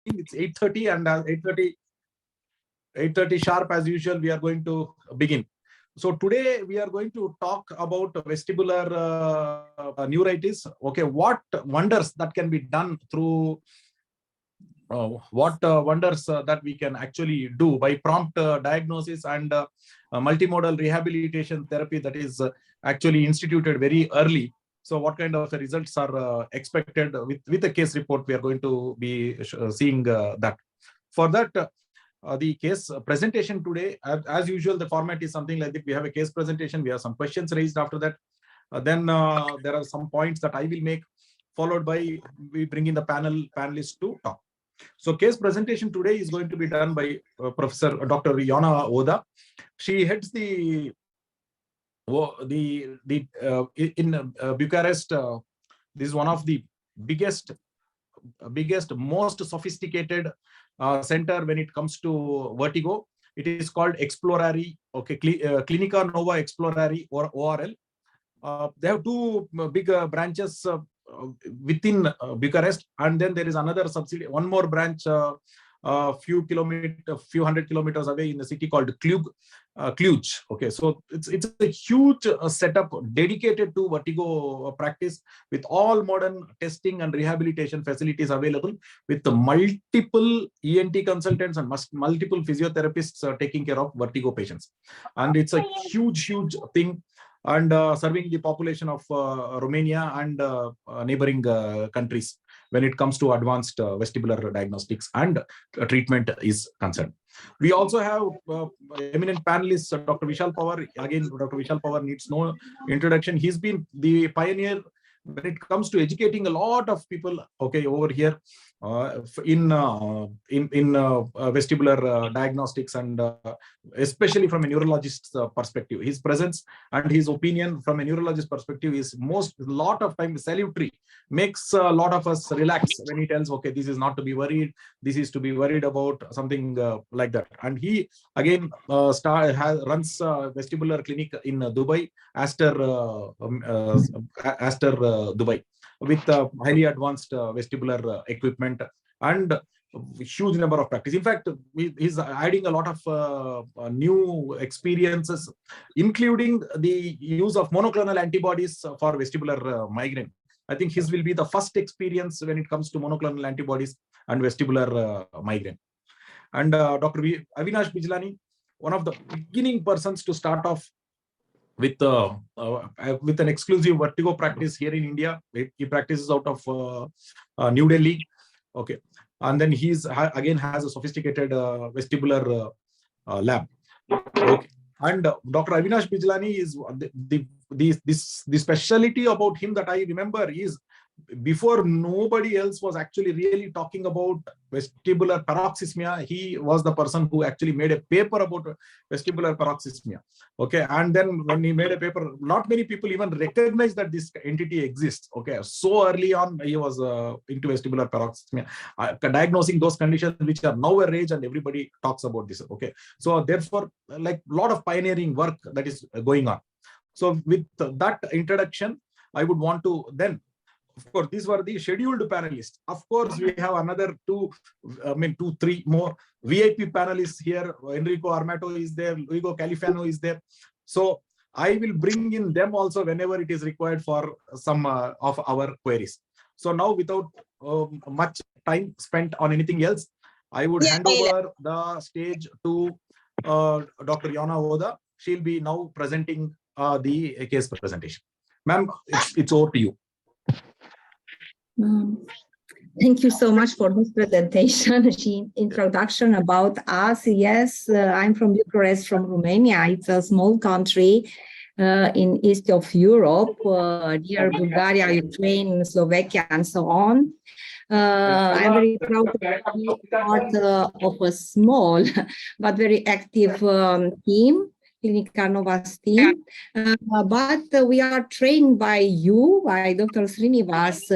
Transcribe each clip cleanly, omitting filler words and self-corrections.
It's 8:30, and 8:30 sharp as usual, we are going to begin. So today we are going to talk about vestibular neuritis. Okay, what wonders that can be done through what wonders that we can actually do by prompt diagnosis and multimodal rehabilitation therapy that is actually instituted very early. So what kind of results are expected with the case report? We are going to be seeing that. For that, the case presentation today, as usual, the format is something like that. We have a case presentation. We have some questions raised after that. Then there are some points that I will make, followed by we bring in the panelists to talk. So case presentation today is going to be done by Professor Dr. Yana Oda. She heads in Bucharest. This is one of the biggest, most sophisticated center when it comes to vertigo. It is called Explorari, okay, Clinica Nova Explorari, or ORL. They have two big branches within Bucharest, and then there is another subsidiary, one more branch a few hundred kilometers away in a city called Cluj. Okay, so it's a huge setup dedicated to vertigo practice, with all modern testing and rehabilitation facilities available, with the multiple ENT consultants and multiple physiotherapists taking care of vertigo patients. And it's a huge thing, and serving the population of Romania and neighboring countries when it comes to advanced vestibular diagnostics and treatment is concerned. We also have eminent panelists, Dr. Vishal Pawar. Again, Dr. Vishal Pawar needs no introduction. He's been the pioneer when it comes to educating a lot of people, okay, over here in vestibular diagnostics, and especially from a neurologist's perspective. His presence and his opinion from a neurologist perspective is lot of time salutary, makes a lot of us relax when he tells, okay, this is not to be worried, this is to be worried about, something like that. And he again runs vestibular clinic in Dubai, Aster Dubai, with highly advanced vestibular equipment and huge number of practice. In fact, he's adding a lot of new experiences, including the use of monoclonal antibodies for vestibular migraine. I think his will be the first experience when it comes to monoclonal antibodies and vestibular migraine. And Dr. Avinash Bijlani, one of the beginning persons to start off with an exclusive vertigo practice here in India. He practices out of New Delhi. Okay, and then he's again has a sophisticated vestibular lab. Okay, and Dr. Avinash Bijlani is the specialty about him that I remember is, before nobody else was actually really talking about vestibular paroxysmia, he was the person who actually made a paper about vestibular paroxysmia. Okay, and then when he made a paper, not many people even recognize that this entity exists. Okay, so early on he was into vestibular paroxysmia, diagnosing those conditions which are now a rage, and everybody talks about this. Okay, so therefore, like, a lot of pioneering work that is going on. So with that introduction, I would want to then, of course, these were the scheduled panelists. Of course, we have another three more VIP panelists here. Enrico Armato is there, Luigo Califano is there. So I will bring in them also whenever it is required for some of our queries. So now, without much time spent on anything else, I would hand over the stage to Dr. Yana Oda. She'll be now presenting the case presentation. Ma'am, it's over to you. Thank you so much for this presentation, introduction about us. Yes, I'm from Bucharest, from Romania. It's a small country in east of Europe, near Bulgaria, Ukraine, Slovakia, and so on. I'm very proud to be part of a small but very active team, Clinica Nova's team, but we are trained by you, by Dr. Srinivas,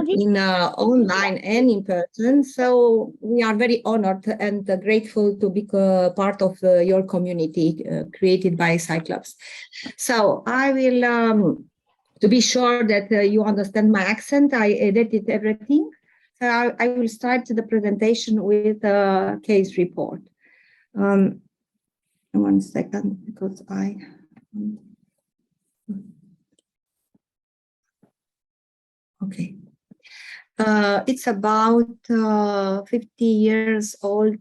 in online and in person. So we are very honored and grateful to be part of your community created by Cyclops. So I will, to be sure that you understand my accent, I edited everything. I will start the presentation with a case report. 1 second, because okay. It's about 50 years old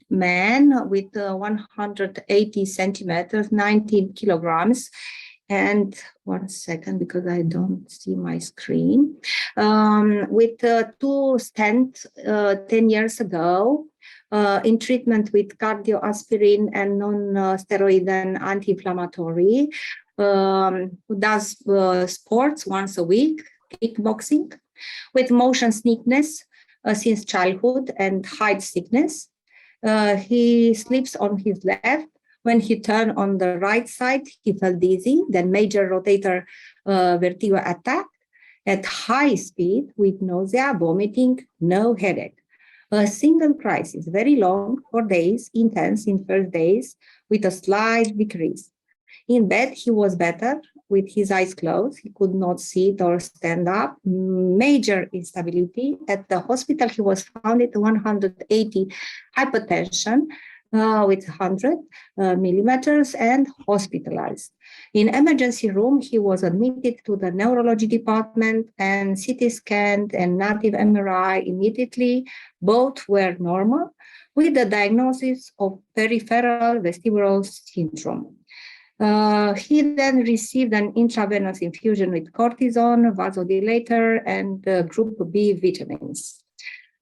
man with 180 centimeters, 19 kilograms. And 1 second, because I don't see my screen. With 2 stents 10 years ago, in treatment with cardioaspirin and non-steroid and anti-inflammatory, who does sports once a week, kickboxing, with motion sickness since childhood and height sickness. He sleeps on his left. When he turned on the right side, he felt dizzy, then major rotator vertigo attack at high speed with nausea, vomiting, no headache. A single crisis, very long, 4 days, intense in first days, with a slight decrease. In bed, he was better with his eyes closed. He could not sit or stand up. Major instability. At the hospital, he was found at 180 hypertension with 100 millimeters and hospitalized. In emergency room, he was admitted to the neurology department and CT scanned and native MRI immediately. Both were normal with the diagnosis of peripheral vestibular syndrome. He then received an intravenous infusion with cortisone, vasodilator, and group B vitamins.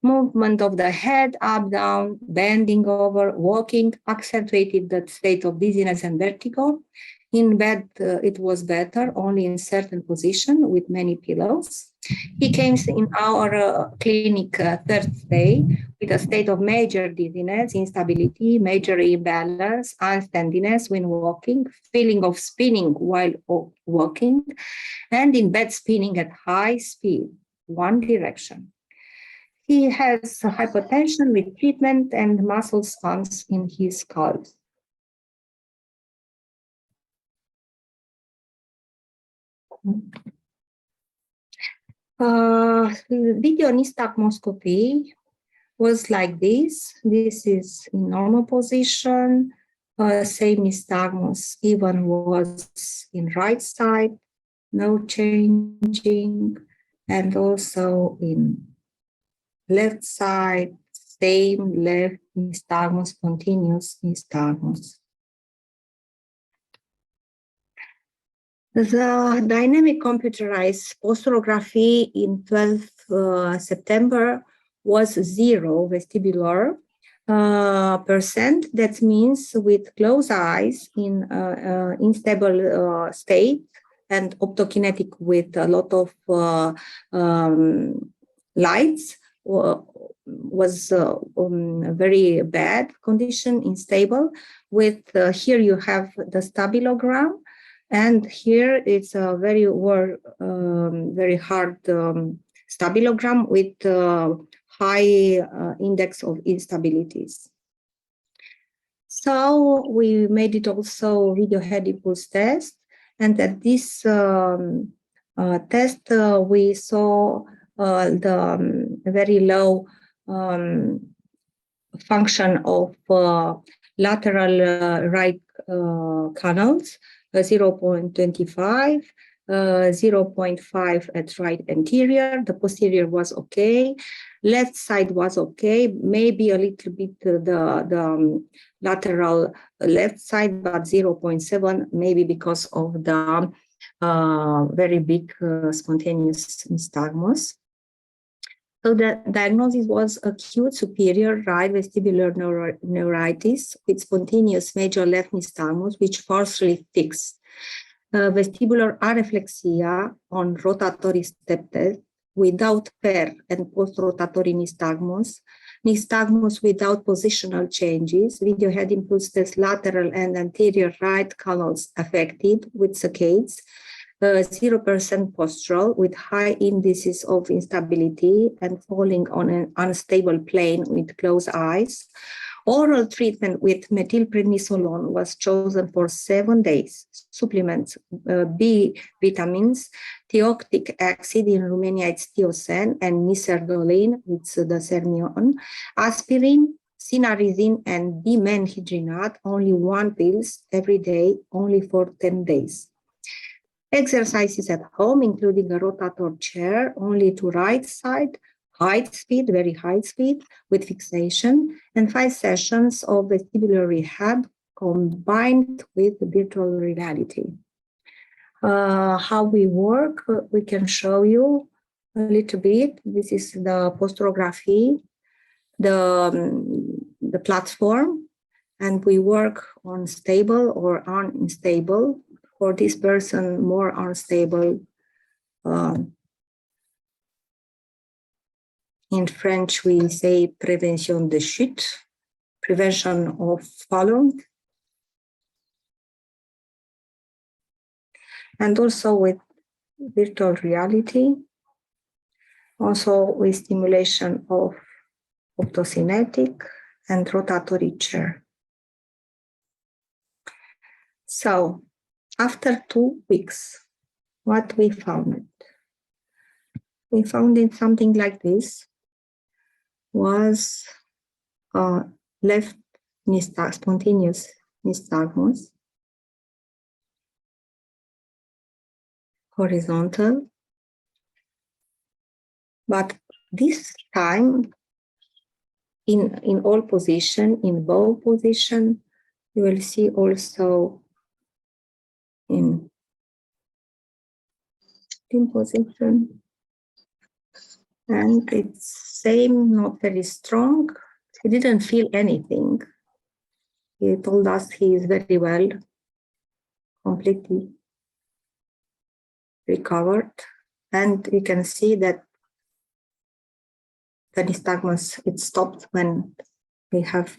Movement of the head up, down, bending over, walking accentuated the state of dizziness and vertigo. In bed, it was better, only in certain position with many pillows. He came in our clinic third day with a state of major dizziness, instability, major imbalance, unsteadiness when walking, feeling of spinning while walking, and in bed spinning at high speed, one direction. He has hypertension with treatment and muscle spasms in his skull. Video nystagmoscopy was like this. This is in normal position. Same nystagmus even was in right side, no changing, and also in left side, same left nystagmus, continuous nystagmus. The dynamic computerized posterography in 12 September was 0 vestibular percent. That means with closed eyes in unstable state and optokinetic with a lot of lights was very bad condition, unstable. With here you have the stabilogram. And here it's a very hard stabilogram with high index of instabilities. So we made it also video head impulse test. And at this test, we saw the very low function of lateral right canals, 0.25, 0.5 at right anterior. The posterior was okay. Left side was okay. Maybe a little bit the lateral left side, but 0.7, maybe because of the very big spontaneous nystagmus. So the diagnosis was acute superior right vestibular neuritis with spontaneous major left nystagmus, which partially fixed. Vestibular areflexia on rotatory step test without per and post-rotatory nystagmus, nystagmus without positional changes, video head impulse test lateral and anterior right canals affected with saccades, 0% postural with high indices of instability and falling on an unstable plane with closed eyes, Oral treatment with methylprednisolone was chosen for 7 days. Supplements, B vitamins, thiotic acid, in Romania it's thiosen, and miserdoline, it's the Sermion, aspirin, cinarizine, and dimenhydrinate, only 1 pills every day, only for 10 days. Exercises at home, including a rotator chair, only to right side, high speed, very high speed, with fixation, and 5 sessions of vestibular rehab combined with virtual reality. How we work, we can show you a little bit. This is the posterography, the platform, and we work on stable or unstable. For this person, more unstable. In French, we say prévention de chute, prevention of falling. And also with virtual reality, also with stimulation of optocinetic and rotatory chair. So after 2 weeks, what we found? We found in something like this was left spontaneous nystagmus, horizontal, but this time in all position, in bow position, you will see also in position, and it's same, not very strong. He didn't feel anything. He told us he is very well, completely recovered, and you can see that the nystagmus, it stopped when we have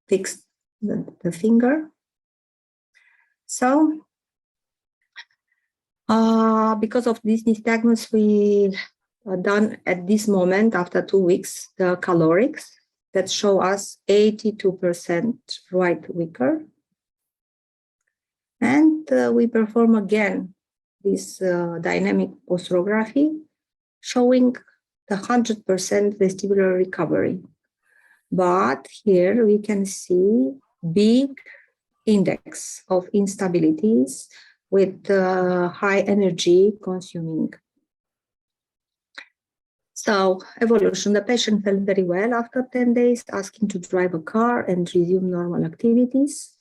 fixed the finger. So because of this nystagmus, we done at this moment, after 2 weeks, the calorics that show us 82% right weaker. And we perform again this dynamic posterography, showing the 100% vestibular recovery. But here we can see big index of instabilities with high energy consuming. So evolution, the patient felt very well after 10 days, asking to drive a car and resume normal activities.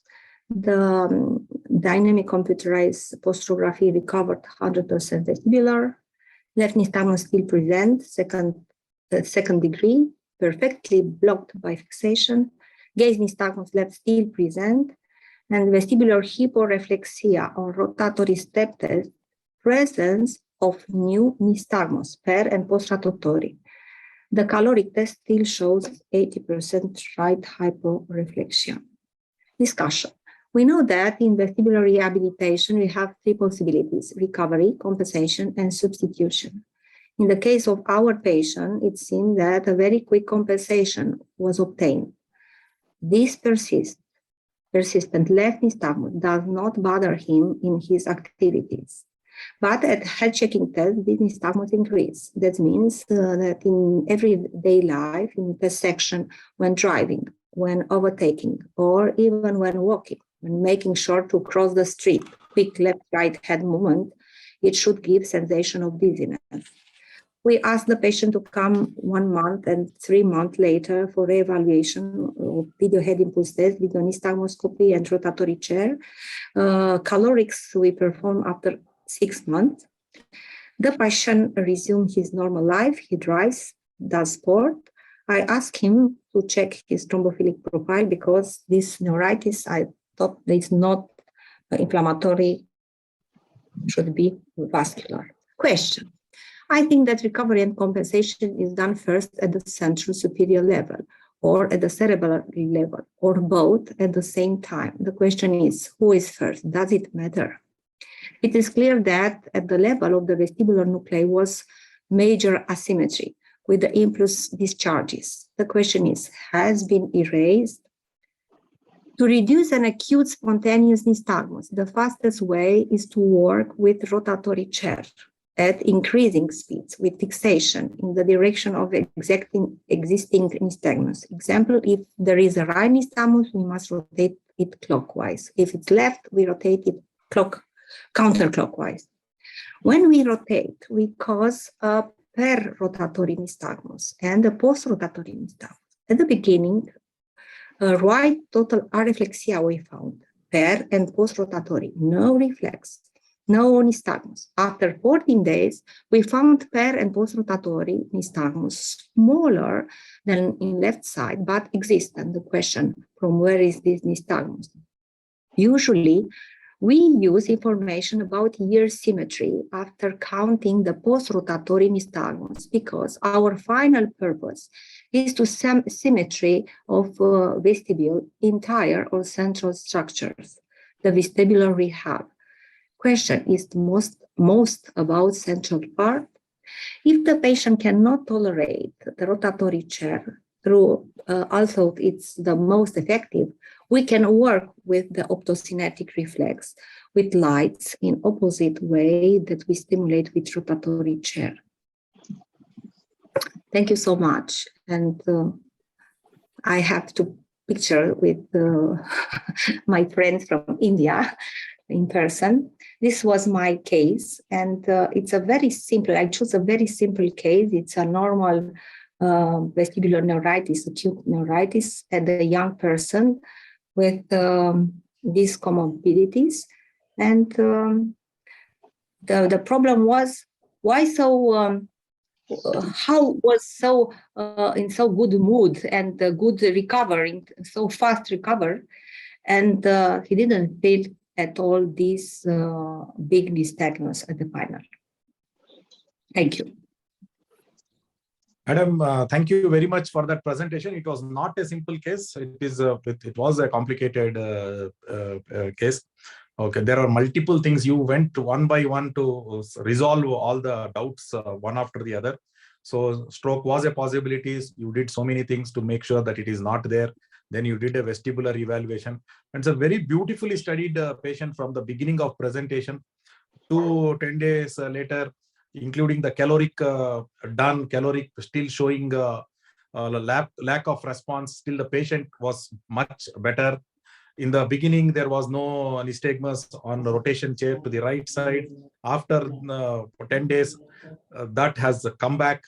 The dynamic computerized posterography recovered 100% vestibular. Left nystagmus still present, second degree, perfectly blocked by fixation. Gaze nystagmus left still present, and vestibular hyporeflexia or rotatory step test, presence of new nystagmus, per and post-rotatori. The caloric test still shows 80% right hyporeflexion. Discussion. We know that in vestibular rehabilitation, we have 3 possibilities: recovery, compensation, and substitution. In the case of our patient, it seemed that a very quick compensation was obtained. This persistent left nystagmus does not bother him in his activities. But at head checking test, this nystagmus increased. That means that in everyday life, in intersection, when driving, when overtaking, or even when walking, when making sure to cross the street, quick left-right head movement, it should give sensation of dizziness. We asked the patient to come 1 month and 3 months later for reevaluation of video head impulse test, video nystagmoscopy, and rotatory chair. Calorics we perform after 6 months. The patient resumed his normal life. He drives, does sport. I asked him to check his thrombophilic profile because this neuritis, I thought it's not inflammatory, should be vascular. Question. I think that recovery and compensation is done first at the central superior level or at the cerebral level or both at the same time. The question is, who is first? Does it matter? It is clear that at the level of the vestibular nuclei was major asymmetry with the impulse discharges. The question is, has been erased To reduce an acute spontaneous nystagmus, the fastest way is to work with rotatory chair at increasing speeds with fixation in the direction of existing nystagmus. Example, if there is a right nystagmus, we must rotate it clockwise. If it's left, we rotate it counterclockwise. When we rotate, we cause a per-rotatory nystagmus and a post-rotatory nystagmus. At the beginning, a right total areflexia we found, per and post-rotatory, no reflex, no nystagmus. After 14 days, we found per and post-rotatory nystagmus smaller than in left side, but existent. The question, from where is this nystagmus? Usually, we use information about ear symmetry after counting the post-rotatory nystagmus because our final purpose is to symmetry of vestibule, entire or central structures, the vestibular rehab. Question is most about central part. If the patient cannot tolerate the rotatory chair, although it's the most effective, we can work with the optocinetic reflex with lights in opposite way that we stimulate with rotatory chair. Thank you so much. And I have to picture with my friends from India in person. This was my case, and it's a very simple, I chose a very simple case. It's a normal vestibular neuritis, acute neuritis at a young person with these comorbidities. And the problem was, why so, how was so in so good mood and good recovering, so fast recover. And he didn't feel at all this big nystagmus at the final. Thank you. Madam, thank you very much for that presentation. It was not a simple case. It was a complicated case. Okay, there are multiple things. You went one by one to resolve all the doubts one after the other. So stroke was a possibility. You did so many things to make sure that it is not there. Then you did a vestibular evaluation. And it's a very beautifully studied patient from the beginning of presentation to 10 days later, including the caloric caloric still showing lack of response. Still the patient was much better. In the beginning, there was no nystagmus on the rotation chair to the right side. After 10 days, that has come back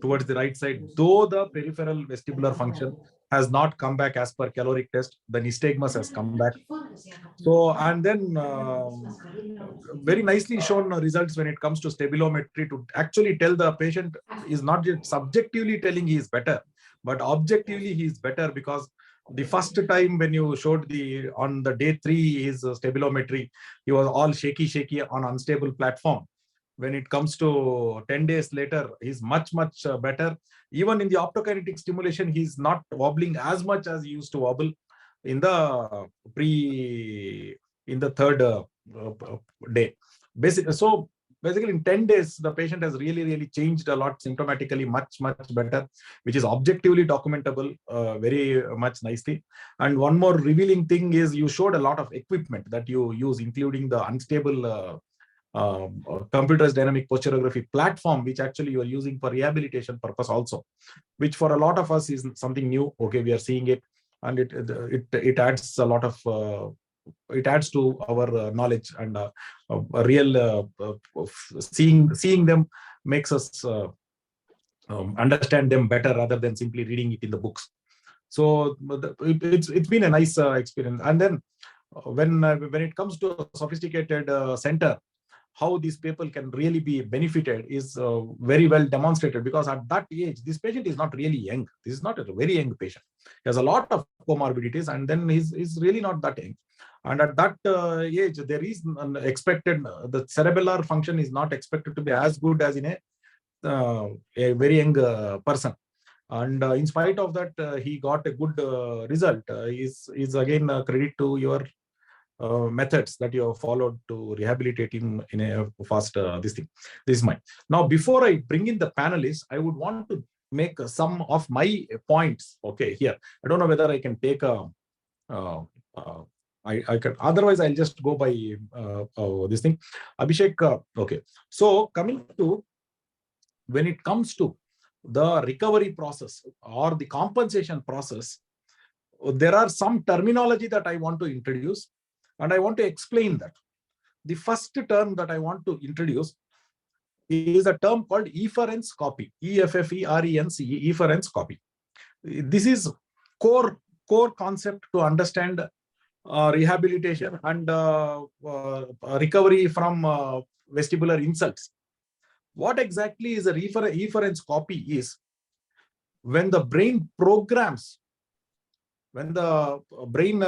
towards the right side. Though the peripheral vestibular function has not come back as per caloric test, the nystagmus has come back. So, and then very nicely shown results when it comes to stabilometry to actually tell the patient is not just subjectively telling he is better, but objectively he is better, because the first time when you showed on the day 3 his stabilometry, he was all shaky on unstable platform. When it comes to 10 days later, he's much better. Even in the optokinetic stimulation, he's not wobbling as much as he used to wobble in the third day. So basically in 10 days, the patient has really changed a lot symptomatically, much better, which is objectively documentable very much nicely. And one more revealing thing is you showed a lot of equipment that you use, including the unstable computerized dynamic posturography platform, which actually you are using for rehabilitation purpose also, which for a lot of us is something new. Okay, we are seeing it, and it adds a lot of it adds to our knowledge, and a real seeing them makes us understand them better rather than simply reading it in the books. So it's been a nice experience. And then when it comes to a sophisticated center, how these people can really be benefited is very well demonstrated, because at that age, this patient is not really young. This is not a very young patient. He has a lot of comorbidities, and then he's really not that young. And at that age, there is an expected, the cerebellar function is not expected to be as good as in a very young person. And in spite of that, he got a good result. Is again credit to your methods that you have followed to rehabilitate him in a fast this is mine. Now, before I bring in the panelists, I would want to make some of my points. Okay, here I don't know whether I can take a I can, otherwise I'll just go by this thing. Abhishek, okay. So coming to, when it comes to the recovery process or the compensation process, there are some terminology that I want to introduce, and I want to explain that. The first term that I want to introduce is a term called efference copy. EFFERENCE, efference copy. This is core concept to understand rehabilitation and recovery from vestibular insults. What exactly is a efference copy is when the brain programs, when the brain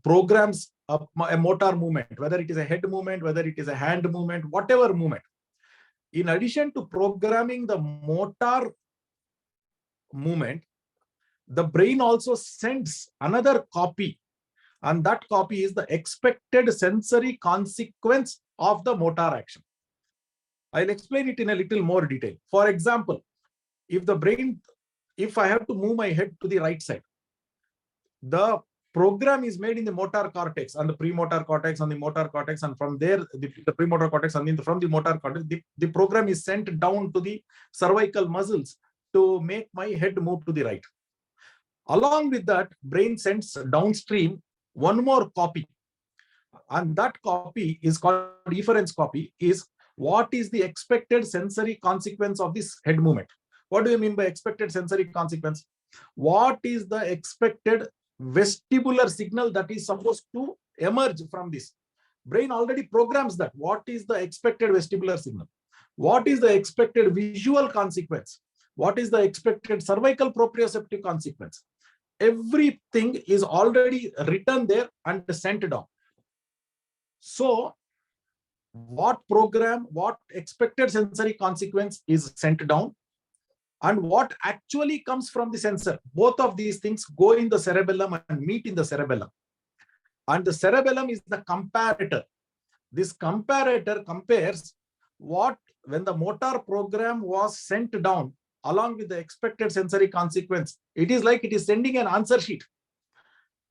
programs a motor movement, whether it is a head movement, whether it is a hand movement, whatever movement. In addition to programming the motor movement, the brain also sends another copy, and that copy is the expected sensory consequence of the motor action. I'll explain it in a little more detail. For example, if I have to move my head to the right side, the program is made in the motor cortex and the premotor cortex and the motor cortex, and from there the premotor cortex, and from the motor cortex the program is sent down to the cervical muscles to make my head move to the right. Along with that, brain sends downstream one more copy, and that copy is called efference copy, is what is the expected sensory consequence of this head movement. What do you mean by expected sensory consequence? What is the expected vestibular signal that is supposed to emerge from this? Brain already programs that. What is the expected vestibular signal? What is the expected visual consequence? What is the expected cervical proprioceptive consequence? Everything is already written there and sent down. So what program, what expected sensory consequence is sent down, and what actually comes from the sensor, both of these things go in the cerebellum and meet in the cerebellum. And the cerebellum is the comparator. This comparator compares what, when the motor program was sent down along with the expected sensory consequence, it is like it is sending an answer sheet.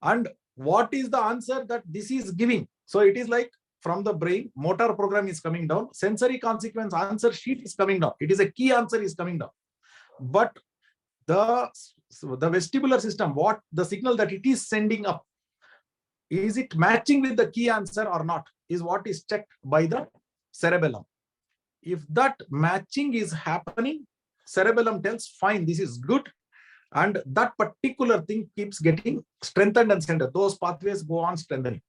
And what is the answer that this is giving? So it is like, from the brain, motor program is coming down, sensory consequence answer sheet is coming down. It is a key answer is coming down. But the vestibular system, what the signal that it is sending up, is it matching with the key answer or not, is what is checked by the cerebellum. If that matching is happening, cerebellum tells, fine, this is good, and that particular thing keeps getting strengthened and strengthened. Those pathways go on strengthening.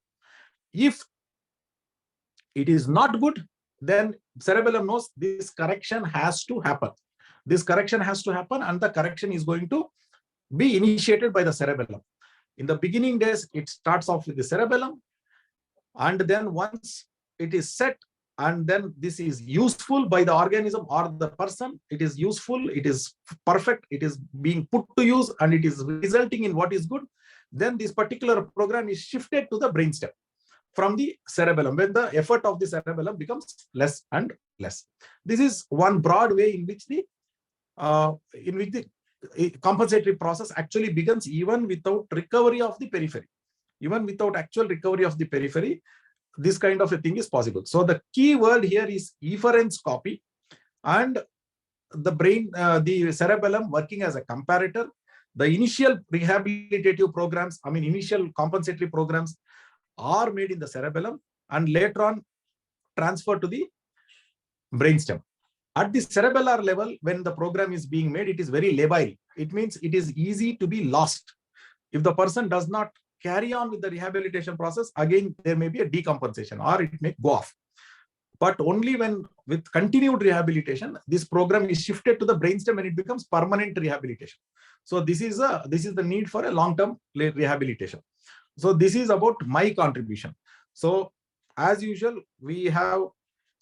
If it is not good, then cerebellum knows this correction has to happen. This correction has to happen, and the correction is going to be initiated by the cerebellum. In the beginning days, it starts off with the cerebellum, and then once it is set, and then this is useful by the organism or the person, it is useful, it is perfect, it is being put to use, and it is resulting in what is good, then this particular program is shifted to the brainstem from the cerebellum, when the effort of the cerebellum becomes less and less. This is one broad way in which the compensatory process actually begins, even without recovery of the periphery. Even without actual recovery of the periphery, this kind of a thing is possible. So the key word here is efference copy, and the brain, the cerebellum working as a comparator. The initial rehabilitative programs, initial compensatory programs are made in the cerebellum and later on transferred to the brainstem. At the cerebellar level, when the program is being made, it is very labile. It means it is easy to be lost. If the person does not carry on with the rehabilitation process, again, there may be a decompensation or it may go off. But only when, with continued rehabilitation, this program is shifted to the brainstem and it becomes permanent rehabilitation. So this is the need for a long-term rehabilitation. So this is about my contribution. So as usual, we have,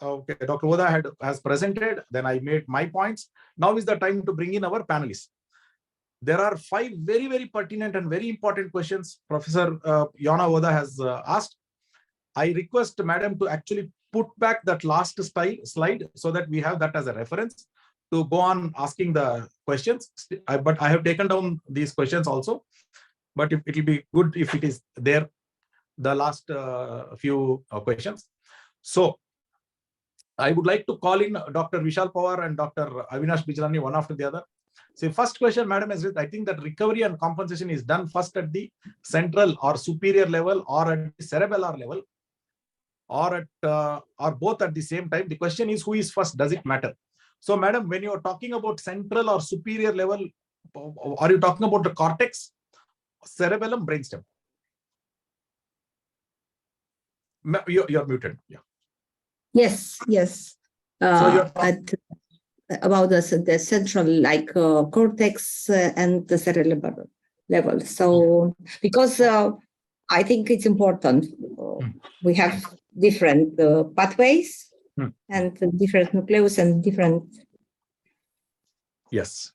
okay, Dr. Oda has presented, then I made my points. Now is the time to bring in our panelists. There are 5 very, very pertinent and very important questions Professor Yana Oda has asked. I request Madam to actually put back that last slide so that we have that as a reference to go on asking the questions. But I have taken down these questions also. but it will be good if it is there, the last few questions. So I would like to call in Dr. Vishal Pawar and Dr. Avinash Bijlani, one after the other. So first question, Madam is, I think that recovery and compensation is done first at the central or superior level, or at the cerebellar level, or at or both at the same time. The question is, who is first? Does it matter? So, Madam, when you are talking about central or superior level, are you talking about the cortex, cerebellum, brainstem? You're muted. Yeah. Yes, yes. So you're About the central, like cortex and the cerebral level. So because I think it's important. We have different pathways and different nucleus and different. Yes.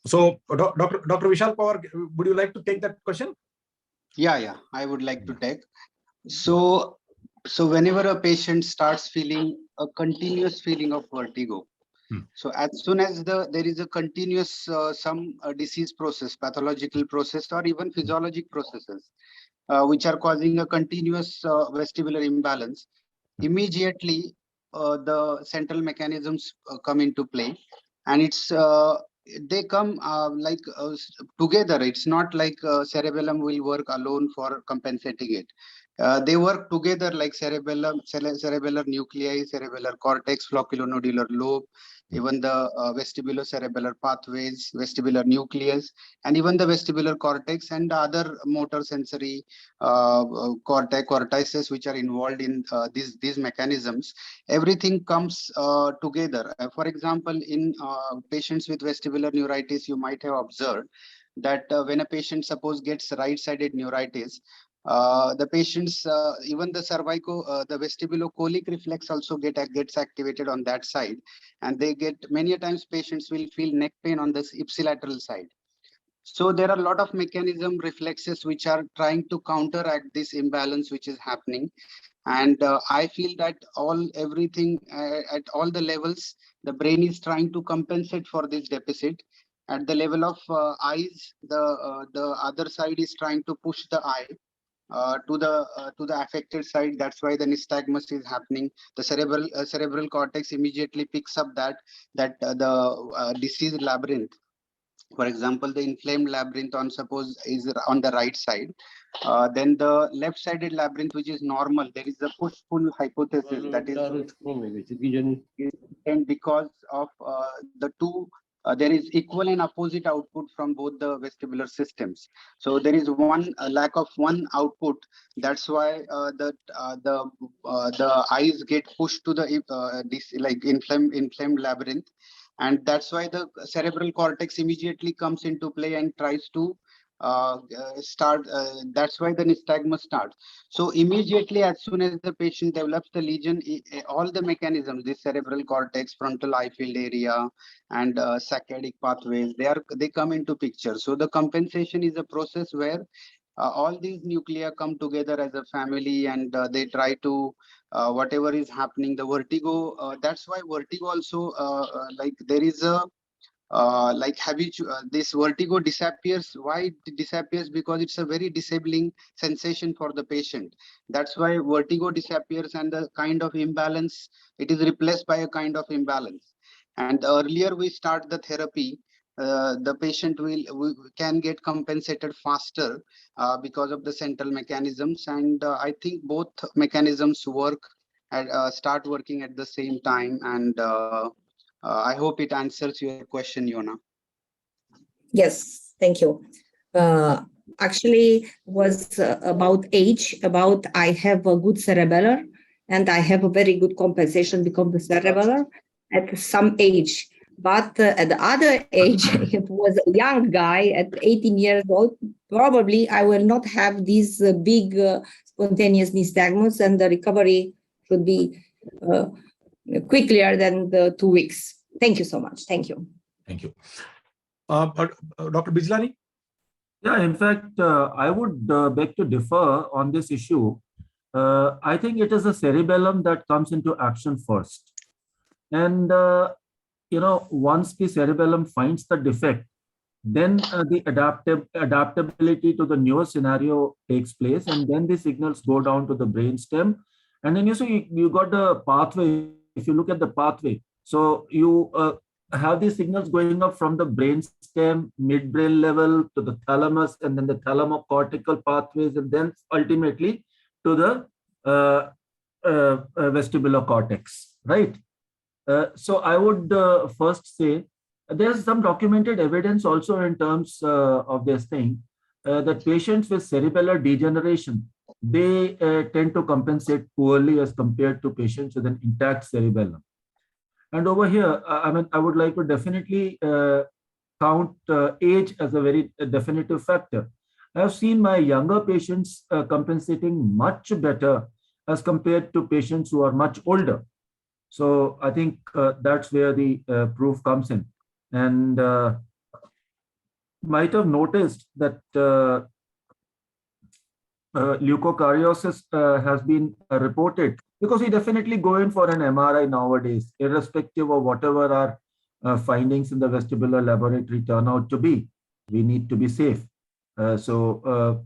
So, Dr. Vishal Pawar, would you like to take that question? Yeah, I would like to take. So whenever a patient starts feeling a continuous feeling of vertigo, so as soon as there is a continuous some disease process, pathological process, or even physiologic processes, which are causing a continuous vestibular imbalance, immediately the central mechanisms come into play, and they come together. It's not like cerebellum will work alone for compensating it. They work together like cerebellar nuclei, cerebellar cortex, flocculonodular lobe, even the vestibulocerebellar pathways, vestibular nucleus, and even the vestibular cortex and other motor sensory cortices which are involved in these mechanisms. Everything comes together. For example, in patients with vestibular neuritis, you might have observed that when a patient suppose gets right-sided neuritis, the patients, even the the vestibulocholic reflex also gets activated on that side, and they get many a times patients will feel neck pain on this ipsilateral side. So there are a lot of mechanism reflexes which are trying to counteract this imbalance which is happening. And I feel that everything at all the levels, the brain is trying to compensate for this deficit. At the level of eyes, the other side is trying to push the eye to the affected side. That's why the nystagmus is happening. The cerebral cortex immediately picks up the disease labyrinth. For example, the inflamed labyrinth is on the right side. Then the left-sided labyrinth, which is normal, there is a push-pull hypothesis that is, and because of the two, there is equal and opposite output from both the vestibular systems. So there is one lack of one output. That's why the eyes get pushed to this like inflamed labyrinth, and that's why the cerebral cortex immediately comes into play and tries to start. That's why the nystagmus starts. So immediately, as soon as the patient develops the lesion, all the mechanisms, the cerebral cortex, frontal eye field area, and saccadic pathways, they come into picture. So the compensation is a process where all these nuclei come together as a family, and they try to whatever is happening. The vertigo, that's why vertigo also like there is a this vertigo disappears. Why it disappears? Because it's a very disabling sensation for the patient. That's why vertigo disappears, and the kind of imbalance, it is replaced by a kind of imbalance. And earlier we start the therapy, the patient can get compensated faster because of the central mechanisms. And I think both mechanisms start working at the same time. And I hope it answers your question, Yona. Yes, thank you. Actually, was about age. About I have a good cerebellar, and I have a very good compensation because of the cerebellar at some age. But at the other age, it was a young guy at 18 years old. Probably I will not have these big spontaneous nystagmus, and the recovery should be quicker than the 2 weeks. Thank you so much. Thank you. Thank you. Dr. Bijlani? Yeah, in fact, I would beg to differ on this issue. I think it is the cerebellum that comes into action first. And, once the cerebellum finds the defect, then the adaptability to the newer scenario takes place, and then the signals go down to the brainstem. And then you see you got the pathway. If you look at the pathway, so you have these signals going up from the brainstem, midbrain level to the thalamus, and then the thalamocortical pathways, and then ultimately to the vestibular cortex, right? So I would first say there's some documented evidence also in terms of this thing that patients with cerebellar degeneration, they tend to compensate poorly as compared to patients with an intact cerebellum. And over here, I mean, I would like to definitely count age as a very definitive factor. I have seen my younger patients compensating much better as compared to patients who are much older. So I think that's where the proof comes in. And might have noticed that leukocariosis has been reported, because we definitely go in for an MRI nowadays, irrespective of whatever our findings in the vestibular laboratory turn out to be. We need to be safe. So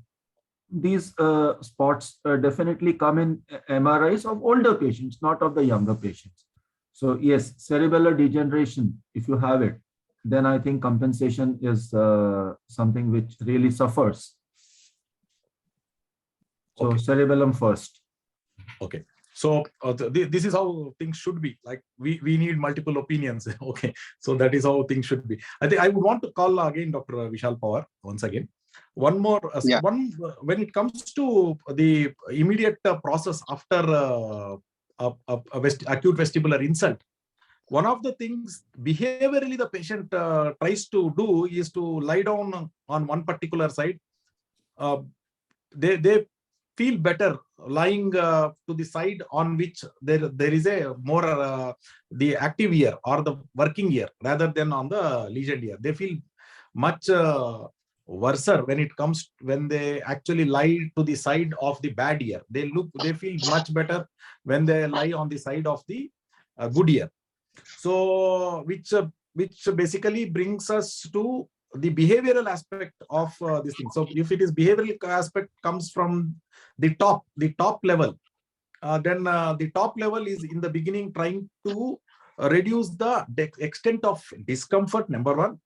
these spots definitely come in MRIs of older patients, not of the younger patients. So yes, cerebellar degeneration, if you have it, then I think compensation is something which really suffers. So Okay. cerebellum first. Okay. So this is how things should be. Like we need multiple opinions. Okay. So that is how things should be. I think I would want to call again Dr. Vishal Pawar once again. One more, when it comes to the immediate process after acute vestibular insult, one of the things behaviorally the patient tries to do is to lie down on one particular side. They feel better lying to the side on which there is a more the active ear or the working ear rather than on the lesioned ear. They feel much worse when they actually lie to the side of the bad ear. They feel much better when they lie on the side of the good ear. So which basically brings us to the behavioral aspect of this thing. So if it is behavioral aspect comes from the top level, then the top level is in the beginning trying to reduce the extent of discomfort, number one.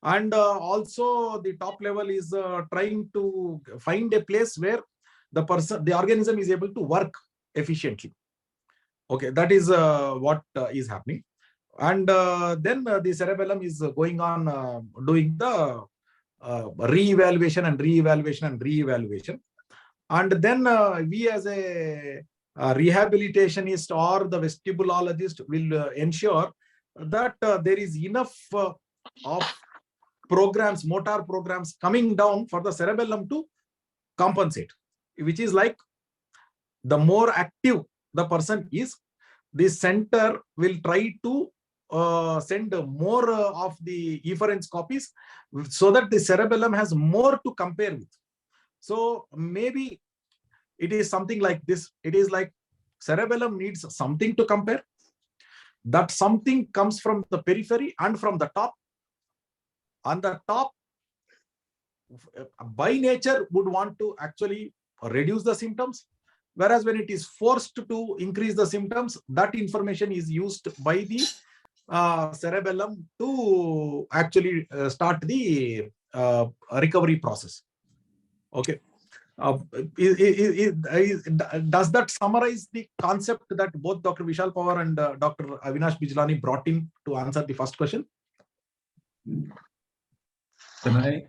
And also the top level is trying to find a place where the organism is able to work efficiently. Okay, that is what is happening. And then the cerebellum is going on doing the re-evaluation and re-evaluation and re-evaluation. And then we as a rehabilitationist or the vestibulologist will ensure that there is enough of programs, motor programs coming down for the cerebellum to compensate, which is like the more active the person is, the center will try to send more of the efference copies so that the cerebellum has more to compare with. So maybe it is something like this. It is like cerebellum needs something to compare. That something comes from the periphery and from the top. On the top, by nature, would want to actually reduce the symptoms. Whereas when it is forced to increase the symptoms, that information is used by the cerebellum to actually start the recovery process. Okay. Does that summarize the concept that both Dr. Vishal Pawar and Dr. Avinash Bijlani brought in to answer the first question? Can I?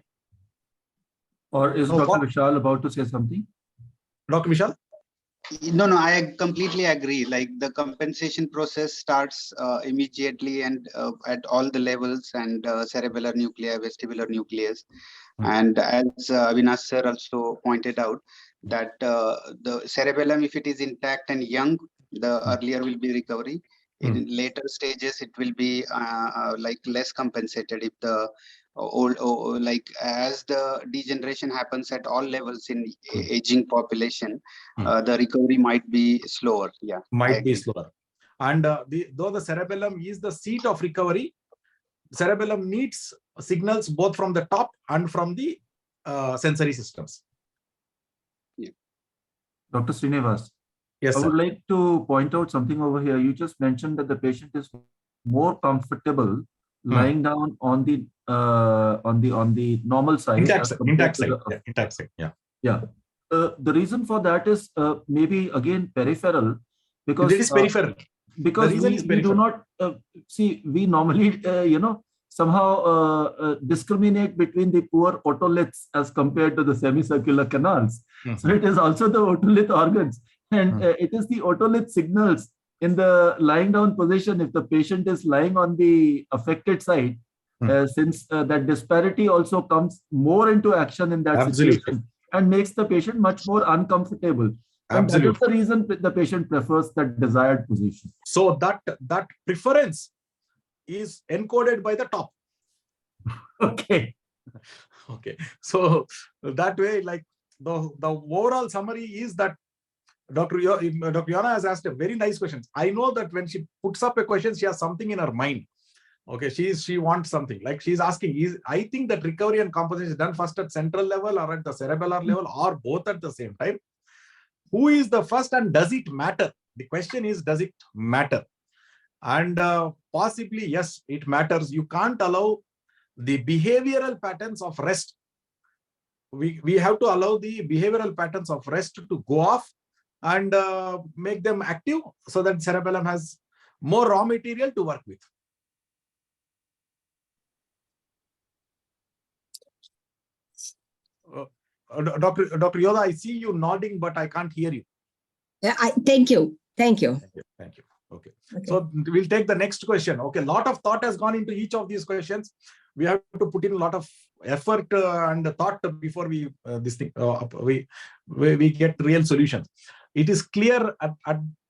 Or is Dr. Vishal about to say something? Dr. Vishal? No, I completely agree. Like the compensation process starts immediately and at all the levels, and cerebellar nuclei, vestibular nucleus. And as Avinash sir also pointed out, that the cerebellum, if it is intact and young, the earlier will be recovery. In later stages, it will be like less compensated if the like as the degeneration happens at all levels in aging population, the recovery might be slower. Yeah, might be slower. And though the cerebellum is the seat of recovery, cerebellum needs signals both from the top and from the sensory systems. Dr. Srinivas, Yes, I sir. would like to point out something over here. You just mentioned that the patient is more comfortable lying down on the normal side as compared Intact to side. the Intact side. Yeah. yeah. The reason for that is maybe again peripheral, because It is peripheral. The reason is we do peripheral. not see, we normally somehow discriminate between the poor otoliths as compared to the semicircular canals. So it is also the otolith organs, and it is the otolith signals in the lying down position. If the patient is lying on the affected side, since that disparity also comes more into action in that Absolutely. situation and makes the patient much more uncomfortable. And that is the reason the patient prefers that desired position. So that preference is encoded by the top. Okay. Okay. So that way, like the overall summary is that Dr. Yana has asked a very nice question. I know that when she puts up a question, she has something in her mind. Okay, she wants something. Like she's asking, I think that recovery and compensation is done first at central level or at the cerebellar level or both at the same time. Who is the first and does it matter? The question is, does it matter? And possibly, yes, it matters. You can't allow the behavioral patterns of rest. We have to allow the behavioral patterns of rest to go off and make them active so that cerebellum has more raw material to work with. Dr. Yoda, I see you nodding, but I can't hear you. Yeah, thank you. Thank you. Okay. So we'll take the next question. Okay, a lot of thought has gone into each of these questions. We have to put in a lot of effort and thought before we get real solutions. It is clear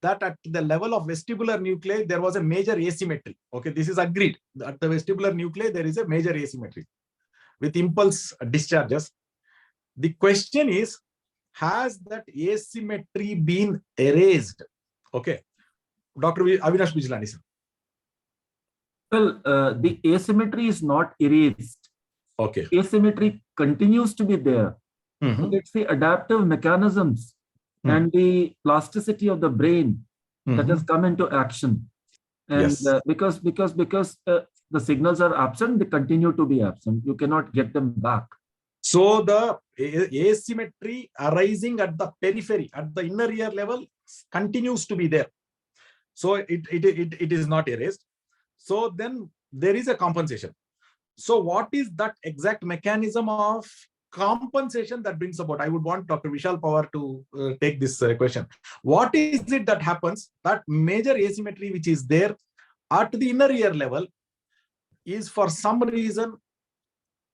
that at the level of vestibular nuclei, there was a major asymmetry. Okay, this is agreed. At the vestibular nuclei, there is a major asymmetry with impulse discharges. The question is, has that asymmetry been erased? Okay. Dr. Avinash Bijlani, sir. Well, the asymmetry is not erased. Okay. Asymmetry continues to be there. But it's the adaptive mechanisms and the plasticity of the brain that has come into action. And because the signals are absent, they continue to be absent. You cannot get them back. So the asymmetry arising at the periphery, at the inner ear level, continues to be there. So it is not erased. So then there is a compensation. So what is that exact mechanism of compensation that brings about? I would want Dr. Vishal Pawar to take this question. What is it that happens, that major asymmetry which is there at the inner ear level is for some reason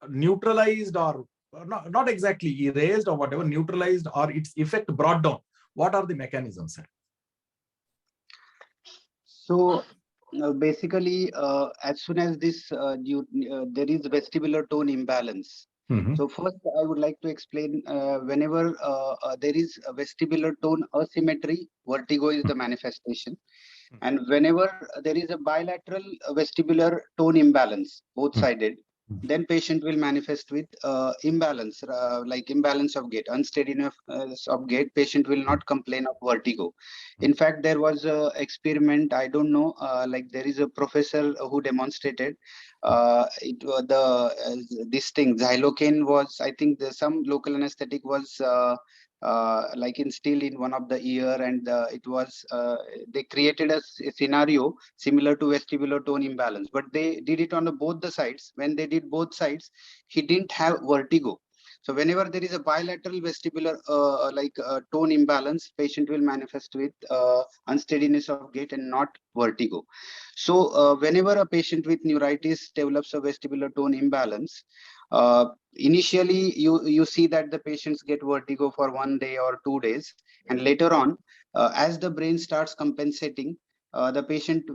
neutralized or not exactly erased or whatever, neutralized or its effect brought down? What are the mechanisms? So basically, as soon as this there is vestibular tone imbalance. So first, I would like to explain whenever there is a vestibular tone asymmetry, vertigo is the manifestation. And whenever there is a bilateral vestibular tone imbalance, both-sided, then patient will manifest with imbalance, like imbalance of gait, unsteadiness of gait. Patient will not complain of vertigo. In fact, there was an experiment, I don't know, like there is a professor who demonstrated this thing, xylocaine was, I think some local anesthetic was like instilled in one of the ear, and it was they created a scenario similar to vestibular tone imbalance, but they did it on both the sides. When they did both sides, he didn't have vertigo. So whenever there is a bilateral vestibular tone imbalance, patient will manifest with unsteadiness of gait and not vertigo. So whenever a patient with neuritis develops a vestibular tone imbalance, initially you see that the patients get vertigo for 1 day or 2 days, and later on, as the brain starts compensating, the patient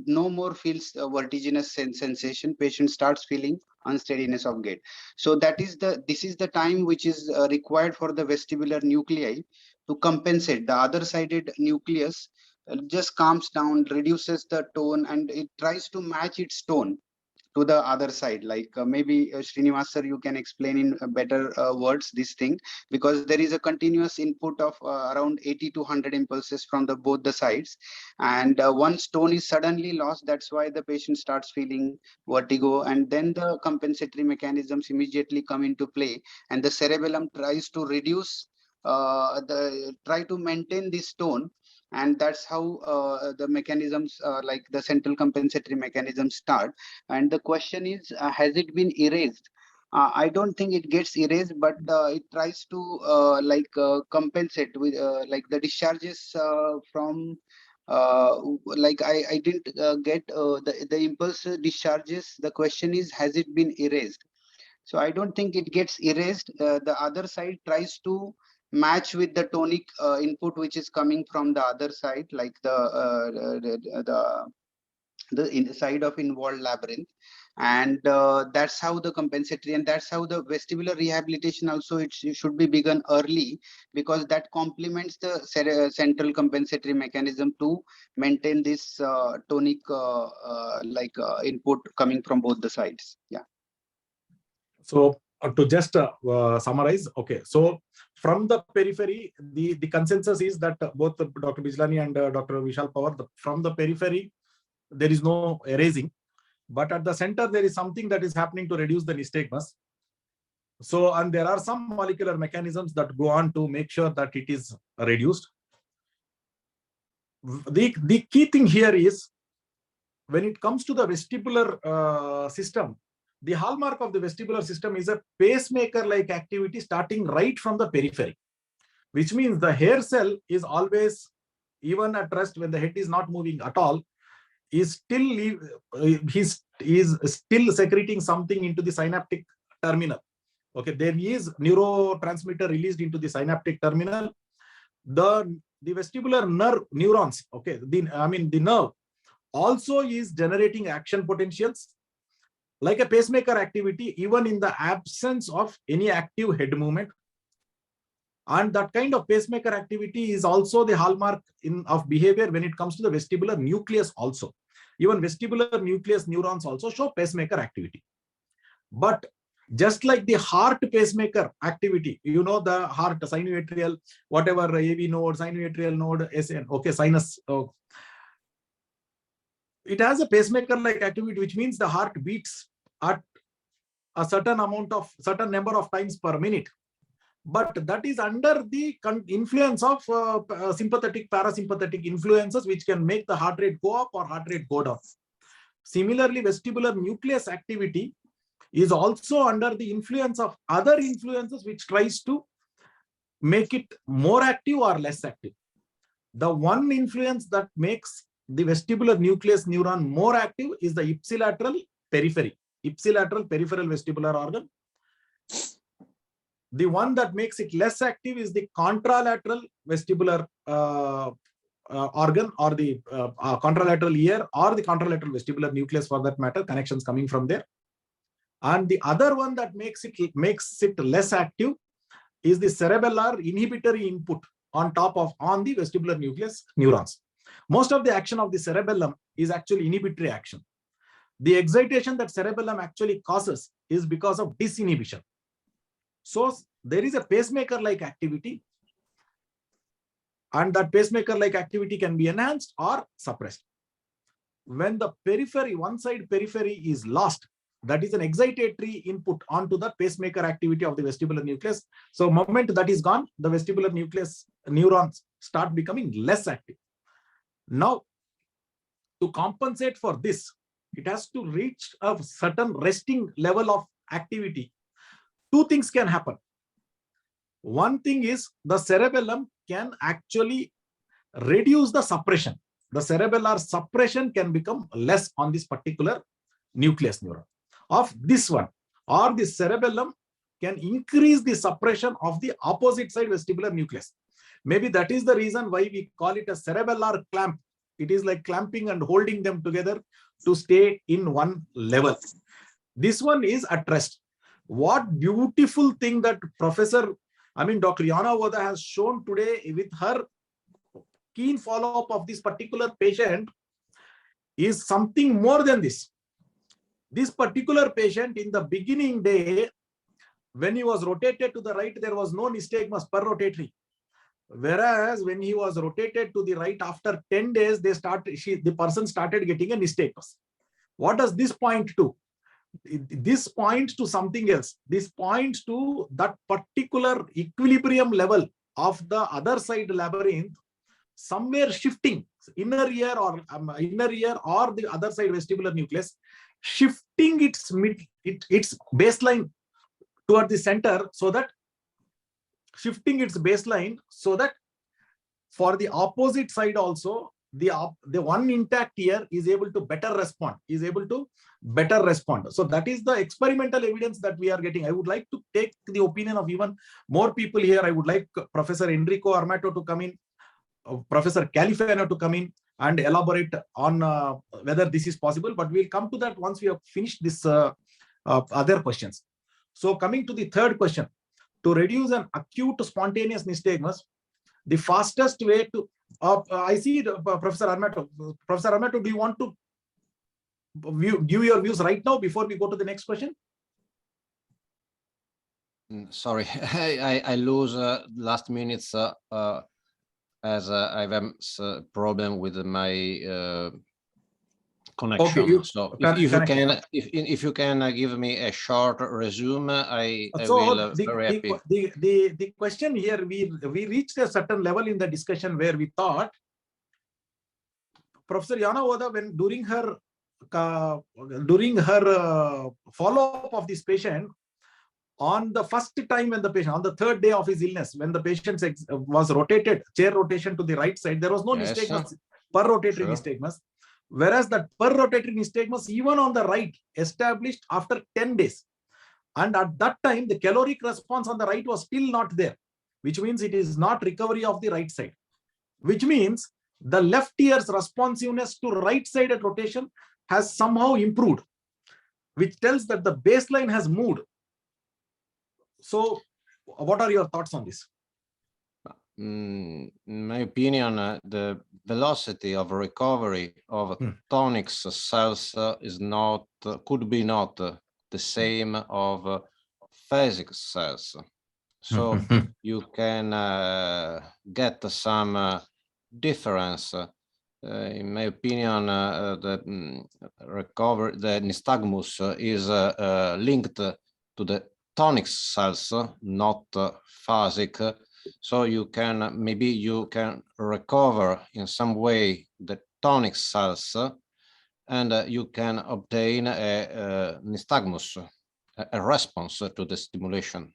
no more feels vertiginous sensation. Patient starts feeling unsteadiness of gait. So this is the time which is required for the vestibular nuclei to compensate. The other sided nucleus just calms down, reduces the tone, and it tries to match its tone. to the other side. Like maybe Srinivas sir, you can explain in better words this thing, because there is a continuous input of around 80 to 100 impulses from the both the sides, and one stone is suddenly lost. That's why the patient starts feeling vertigo, and then the compensatory mechanisms immediately come into play, and the cerebellum tries to reduce try to maintain this tone, and that's how the mechanisms like the central compensatory mechanisms start. And the question is, has it been erased? I don't think it gets erased, but it tries to compensate with like the discharges from like I didn't get the impulse discharges. The question is, has it been erased? So I don't think it gets erased. The other side tries to match with the tonic input which is coming from the other side, like the inside of involved labyrinth, and that's how the compensatory, and that's how the vestibular rehabilitation also it should be begun early, because that complements the central compensatory mechanism to maintain this tonic input coming from both the sides. Yeah. So to just summarize, okay. So from the periphery, the consensus is that both Dr. Bijlani and Dr. Vishal Pawar, from the periphery, there is no erasing, but at the center, there is something that is happening to reduce the nystagmus. So, and there are some molecular mechanisms that go on to make sure that it is reduced. The key thing here is, when it comes to the vestibular system, the hallmark of the vestibular system is a pacemaker-like activity starting right from the periphery, which means the hair cell is always, even at rest when the head is not moving at all, is still secreting something into the synaptic terminal. Okay, there is neurotransmitter released into the synaptic terminal. The vestibular neurons, okay, the nerve also is generating action potentials like a pacemaker activity, even in the absence of any active head movement. And that kind of pacemaker activity is also the hallmark of behavior when it comes to the vestibular nucleus also. Even vestibular nucleus neurons also show pacemaker activity. But just like the heart pacemaker activity, you know, the heart, sinuatrial, whatever, AV node, sinuatrial node, SN, okay, sinus. It has a pacemaker-like activity, which means the heart beats at a certain number of times per minute. But that is under the influence of sympathetic, parasympathetic influences, which can make the heart rate go up or heart rate go down. Similarly, vestibular nucleus activity is also under the influence of other influences, which tries to make it more active or less active. The one influence that makes the vestibular nucleus neuron more active is the ipsilateral periphery, ipsilateral peripheral vestibular organ. The one that makes it less active is the contralateral vestibular organ, or the contralateral ear, or the contralateral vestibular nucleus for that matter, connections coming from there. And the other one that makes it less active is the cerebellar inhibitory input on the vestibular nucleus neurons. Most of the action of the cerebellum is actually inhibitory action. The excitation that cerebellum actually causes is because of disinhibition. So there is a pacemaker-like activity, and that pacemaker-like activity can be enhanced or suppressed. When the periphery, one side periphery is lost, that is an excitatory input onto the pacemaker activity of the vestibular nucleus. So moment that is gone, the vestibular nucleus neurons start becoming less active. Now, to compensate for this, it has to reach a certain resting level of activity. Two things can happen. One thing is, the cerebellum can actually reduce the suppression. The cerebellar suppression can become less on this particular nucleus neuron of this one, or the cerebellum can increase the suppression of the opposite side vestibular nucleus. Maybe that is the reason why we call it a cerebellar clamp. It is like clamping and holding them together to stay in one level. This one is at rest. What beautiful thing that Dr. Yana Voda has shown today with her keen follow-up of this particular patient is something more than this. This particular patient in the beginning day, when he was rotated to the right, there was no nystagmus per rotatory. Whereas when he was rotated to the right after 10 days, the person started getting a nystagmus. What does this point to? This points to something else. This points to that particular equilibrium level of the other side labyrinth, somewhere shifting, inner ear or the other side vestibular nucleus, shifting its baseline toward the center, so that for the opposite side also, the one intact ear is able to better respond. So that is the experimental evidence that we are getting. I would like to take the opinion of even more people here. I would like Professor Enrico Armato to come in, Professor Califano to come in and elaborate on whether this is possible. But we'll come to that once we have finished this other questions. So coming to the third question, to reduce an acute spontaneous nystagmus, the fastest way to, I see Professor Armato. Professor Armato, do you want to give your views right now before we go to the next question? Sorry, I lose last minutes as I have a problem with my connection. Okay, so if you can give me a short resume, I will very happy. The question here, we reached a certain level in the discussion where we thought Professor Yana Oda, when during her follow-up of this patient, on the first time when the patient, on the third day of his illness, when the patient was rotated, chair rotation to the right side, there was no nystagmus, per rotatory nystagmus. Whereas that per rotatory nystagmus, even on the right, established after 10 days. And at that time, the caloric response on the right was still not there, which means it is not recovery of the right side, which means the left ear's responsiveness to right sided rotation has somehow improved, which tells that the baseline has moved. So what are your thoughts on this? In my opinion, the velocity of recovery of tonics cells is not, could be not the same of phasic cells. So you can get some difference. In my opinion, the nystagmus is linked to the tonic cells, not phasic. So you can, maybe you can recover in some way the tonic cells, and you can obtain a nystagmus, a response to the stimulation.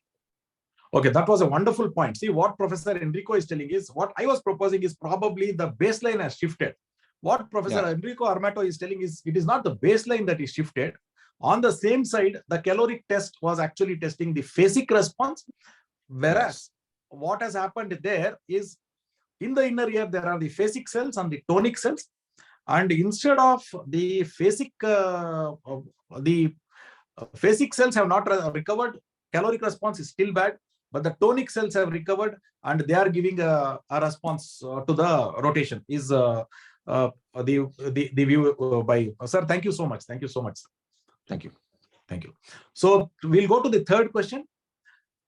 Okay, that was a wonderful point. See, what Professor Enrico is telling is, what I was proposing is probably the baseline has shifted. What Professor Enrico Armato is telling is, it is not the baseline that is shifted. On the same side, the caloric test was actually testing the phasic response, whereas what has happened there is, in the inner ear, there are the phasic cells and the tonic cells. And instead of the phasic cells have not recovered, caloric response is still bad, but the tonic cells have recovered and they are giving a response to the rotation. Is the view by sir. Thank you so much. Thank you so much. Thank you. Thank you. So we'll go to the third question.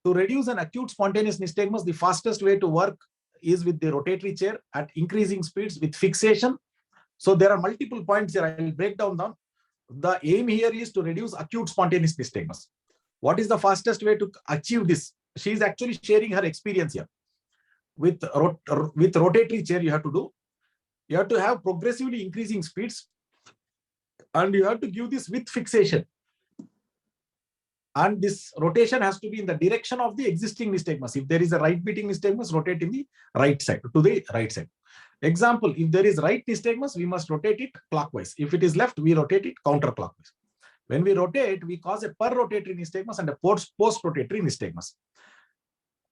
To reduce an acute spontaneous nystagmus, the fastest way to work is with the rotatory chair at increasing speeds with fixation. So there are multiple points here. I will break down. The aim here is to reduce acute spontaneous nystagmus. What is the fastest way to achieve this? She is actually sharing her experience here. With rotatory chair, you have to have progressively increasing speeds, and you have to give this with fixation. And this rotation has to be in the direction of the existing nystagmus. If there is a right beating nystagmus, rotate in the right side, to the right side. Example, if there is right nystagmus, we must rotate it clockwise. If it is left, we rotate it counterclockwise. When we rotate, we cause a per rotatory nystagmus and a post rotatory nystagmus.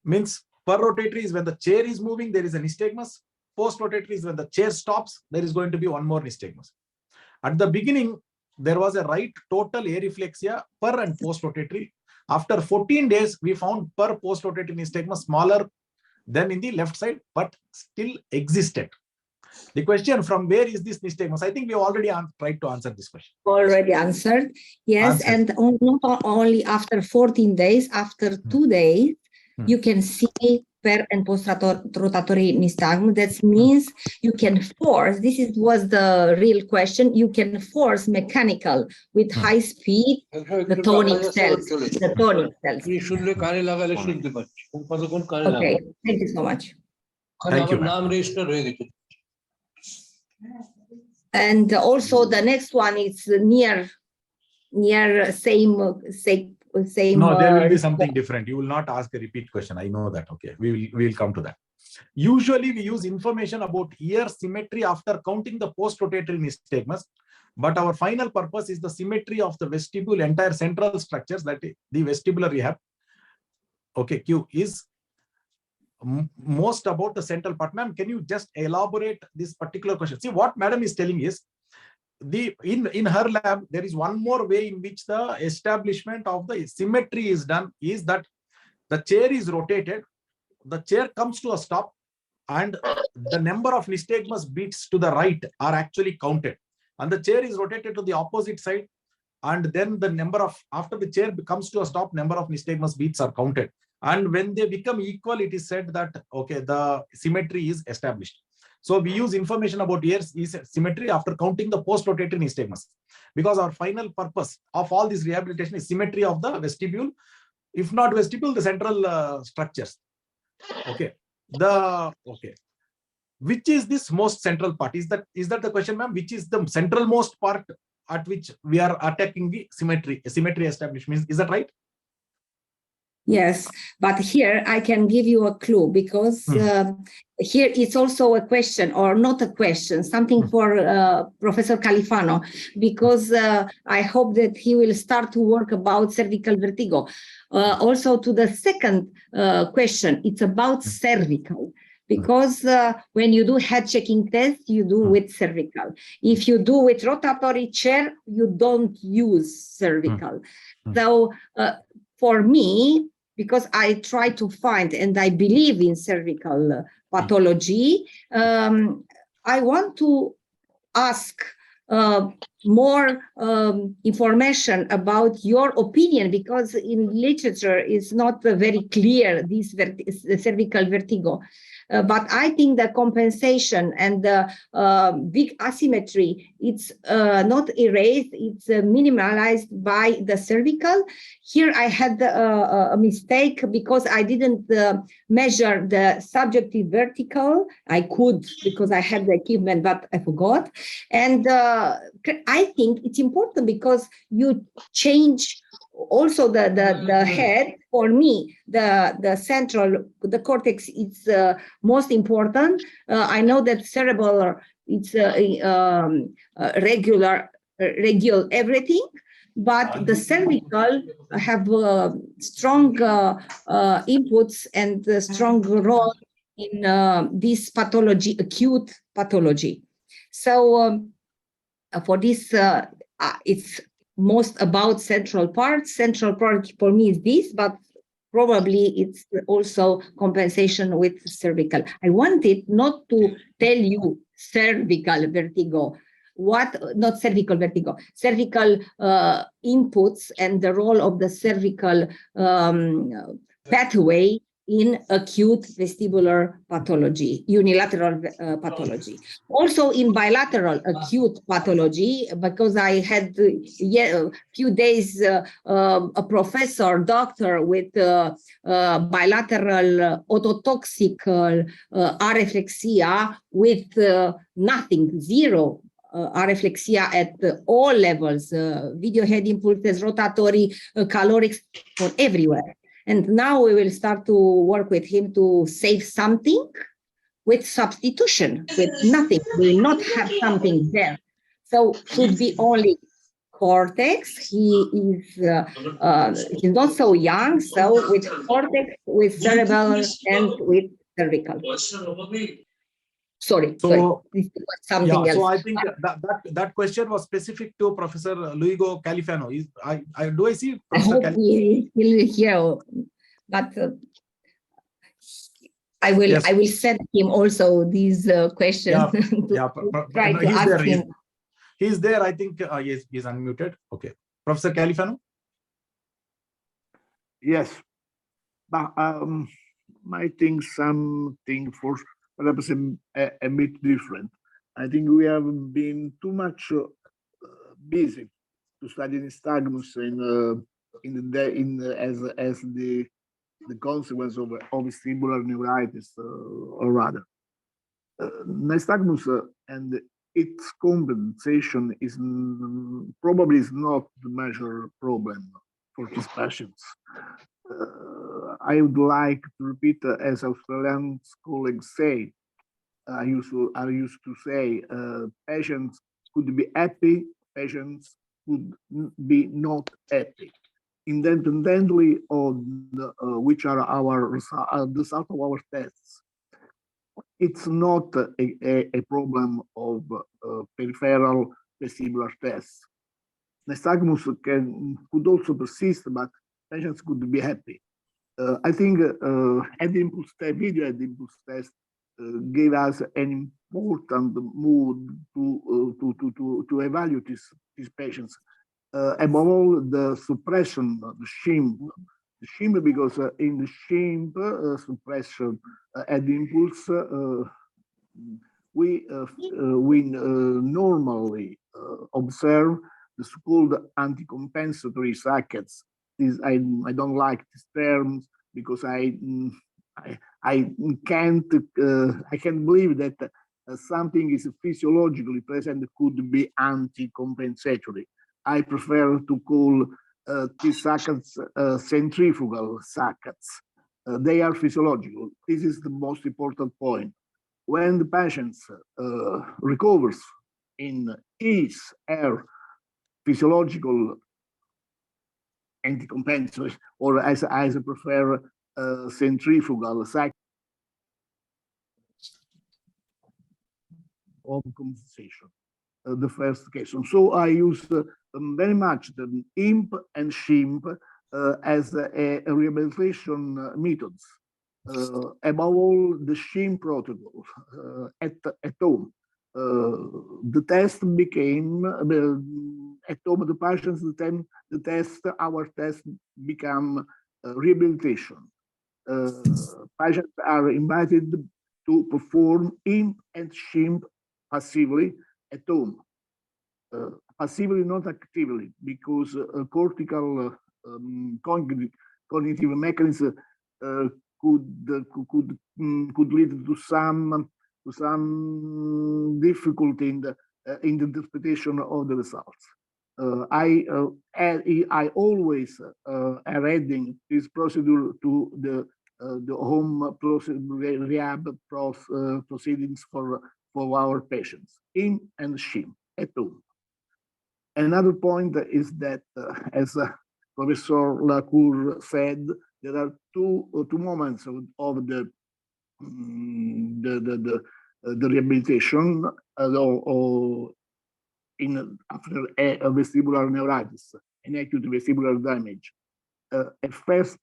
Means per rotatory is when the chair is moving, there is a nystagmus. Post rotatory is when the chair stops, there is going to be one more nystagmus. At the beginning, there was a right total areflexia per and post rotatory. After 14 days, we found per post rotatory nystagmus smaller than in the left side, but still existed. The question, from where is this nystagmus? I think we already tried to answer this question. Already answered. Yes, Answered. and not only after 14 days, after 2 days, you can see per and post-rotatory nystagmus. That means you can force, was the real question, you can force mechanical with high speed the tonic cells. The tonic cells. Okay, thank you so much. Thank you, ma'am. And also the next one is near same. No, there will be something different. You will not ask a repeat question. I know that. Okay, we will come to that. Usually we use information about ear symmetry after counting the post-rotatory nystagmus, but our final purpose is the symmetry of the vestibule, entire central structures, that the vestibular rehab. Okay, Q is most about the central part. Ma'am, can you just elaborate this particular question? See, what madam is telling is, in her lab, there is one more way in which the establishment of the symmetry is done, is that the chair is rotated, the chair comes to a stop, and the number of nystagmus beats to the right are actually counted. And the chair is rotated to the opposite side, and then the number of, after the chair comes to a stop, number of nystagmus beats are counted. And when they become equal, it is said that, okay, the symmetry is established. So we use information about ear symmetry after counting the post-rotatory nystagmus, because our final purpose of all this rehabilitation is symmetry of the vestibule, if not vestibule, the central structures. Okay. Which is this most central part? Is that the question, ma'am? Which is the centralmost part at which we are attacking the symmetry establishment? Is that right? Yes, but here I can give you a clue, because here it's also a question, or not a question, something for Professor Califano, because I hope that he will start to work about cervical vertigo. Also to the second question, it's about cervical. Because when you do head checking test, you do with cervical. If you do with rotatory chair, you don't use cervical. So for me, because I try to find, and I believe in cervical pathology, I want to ask more information about your opinion, because in literature it's not very clear, this cervical vertigo. But I think the compensation and the big asymmetry, it's not erased, it's minimalized by the cervical. Here I had a mistake, because I didn't measure the subjective vertical. I could, because I had the equipment, but I forgot. And I think it's important, because you change also the head. For me, the central, the cortex is most important. I know that cerebral, it's regular everything, but the cervical have strong inputs and a strong role in this pathology, acute pathology. So for this, it's most about central part. Central part for me is this, but probably it's also compensation with cervical. I wanted not to tell you cervical vertigo, not cervical vertigo, cervical inputs and the role of the cervical pathway in acute vestibular pathology, unilateral pathology. Also in bilateral acute pathology, because I had a few days a professor, doctor with bilateral ototoxic areflexia with nothing, zero areflexia at all levels, video head impulses, rotatory, calorics, for everywhere. And now we will start to work with him to save something with substitution, with nothing. We will not have something there. So should be only cortex. He is he's not so young. So with cortex, with cerebral, and with cervical. Sorry, this was something else. So I think that question was specific to Professor Luigo Califano. Do I see Professor Califano? He'll hear, but I will Yes. I will send him also these questions Yeah, to yeah. try No, to he's ask there. him. He's there. I think he's unmuted. Okay, Professor Califano. Yes, but I think something for perhaps a bit different. I think we have been too much busy to study nystagmus as the consequence of vestibular neuritis, or rather, nystagmus and its compensation is probably is not the major problem for these patients. I would like to repeat, as Australian colleagues say, I used to say, patients could be happy, patients could be not happy, independently of which are our the result of our tests. It's not a problem of peripheral vestibular tests. Nystagmus could also persist, but patients could be happy. I think head impulse test, video head impulse test gave us an important mood to evaluate these patients. Above all, the suppression, the shimp, because in the shimp suppression head impulse, we normally observe the so-called anti-compensatory saccades. I don't like these terms because I can't believe that something is physiologically present could be anti-compensatory. I prefer to call these saccades centrifugal saccades. They are physiological. This is the most important point. When the patient recovers in his or physiological anti-compensatory, or as I prefer, centrifugal cycle of compensation, the first case. And so I use very much the IMP and SHIMP as a rehabilitation methods. Above all, the SHIMP protocol at home. The test became at home. The patients, the test, our test become rehabilitation. Patients are invited to perform IMP and SHIMP passively at home. Passively, not actively, because cortical cognitive mechanism could lead to some difficulty in the interpretation of the results. I always am adding this procedure to the home rehab proceedings for our patients, IM and SHIM at home. Another point is that, as Professor Lacour said, there are two moments of the rehabilitation or after a vestibular neuritis, an acute vestibular damage. A first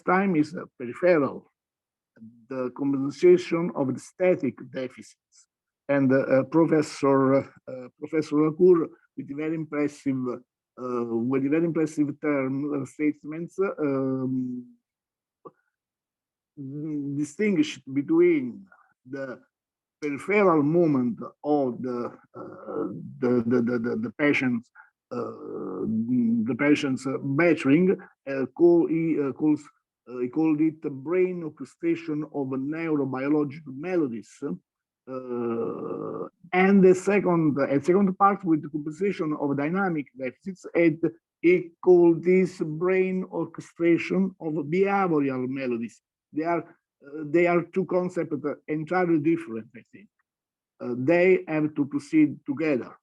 time is peripheral, the compensation of the static deficits, and Professor Lacour with very impressive statements distinguished between the peripheral movement of the patient's battering, he called it brain orchestration of neurobiological melodies. And the second part with the compensation of dynamic deficits, and he called this brain orchestration of behavioral melodies. They are two concepts entirely different, I think. They have to proceed together.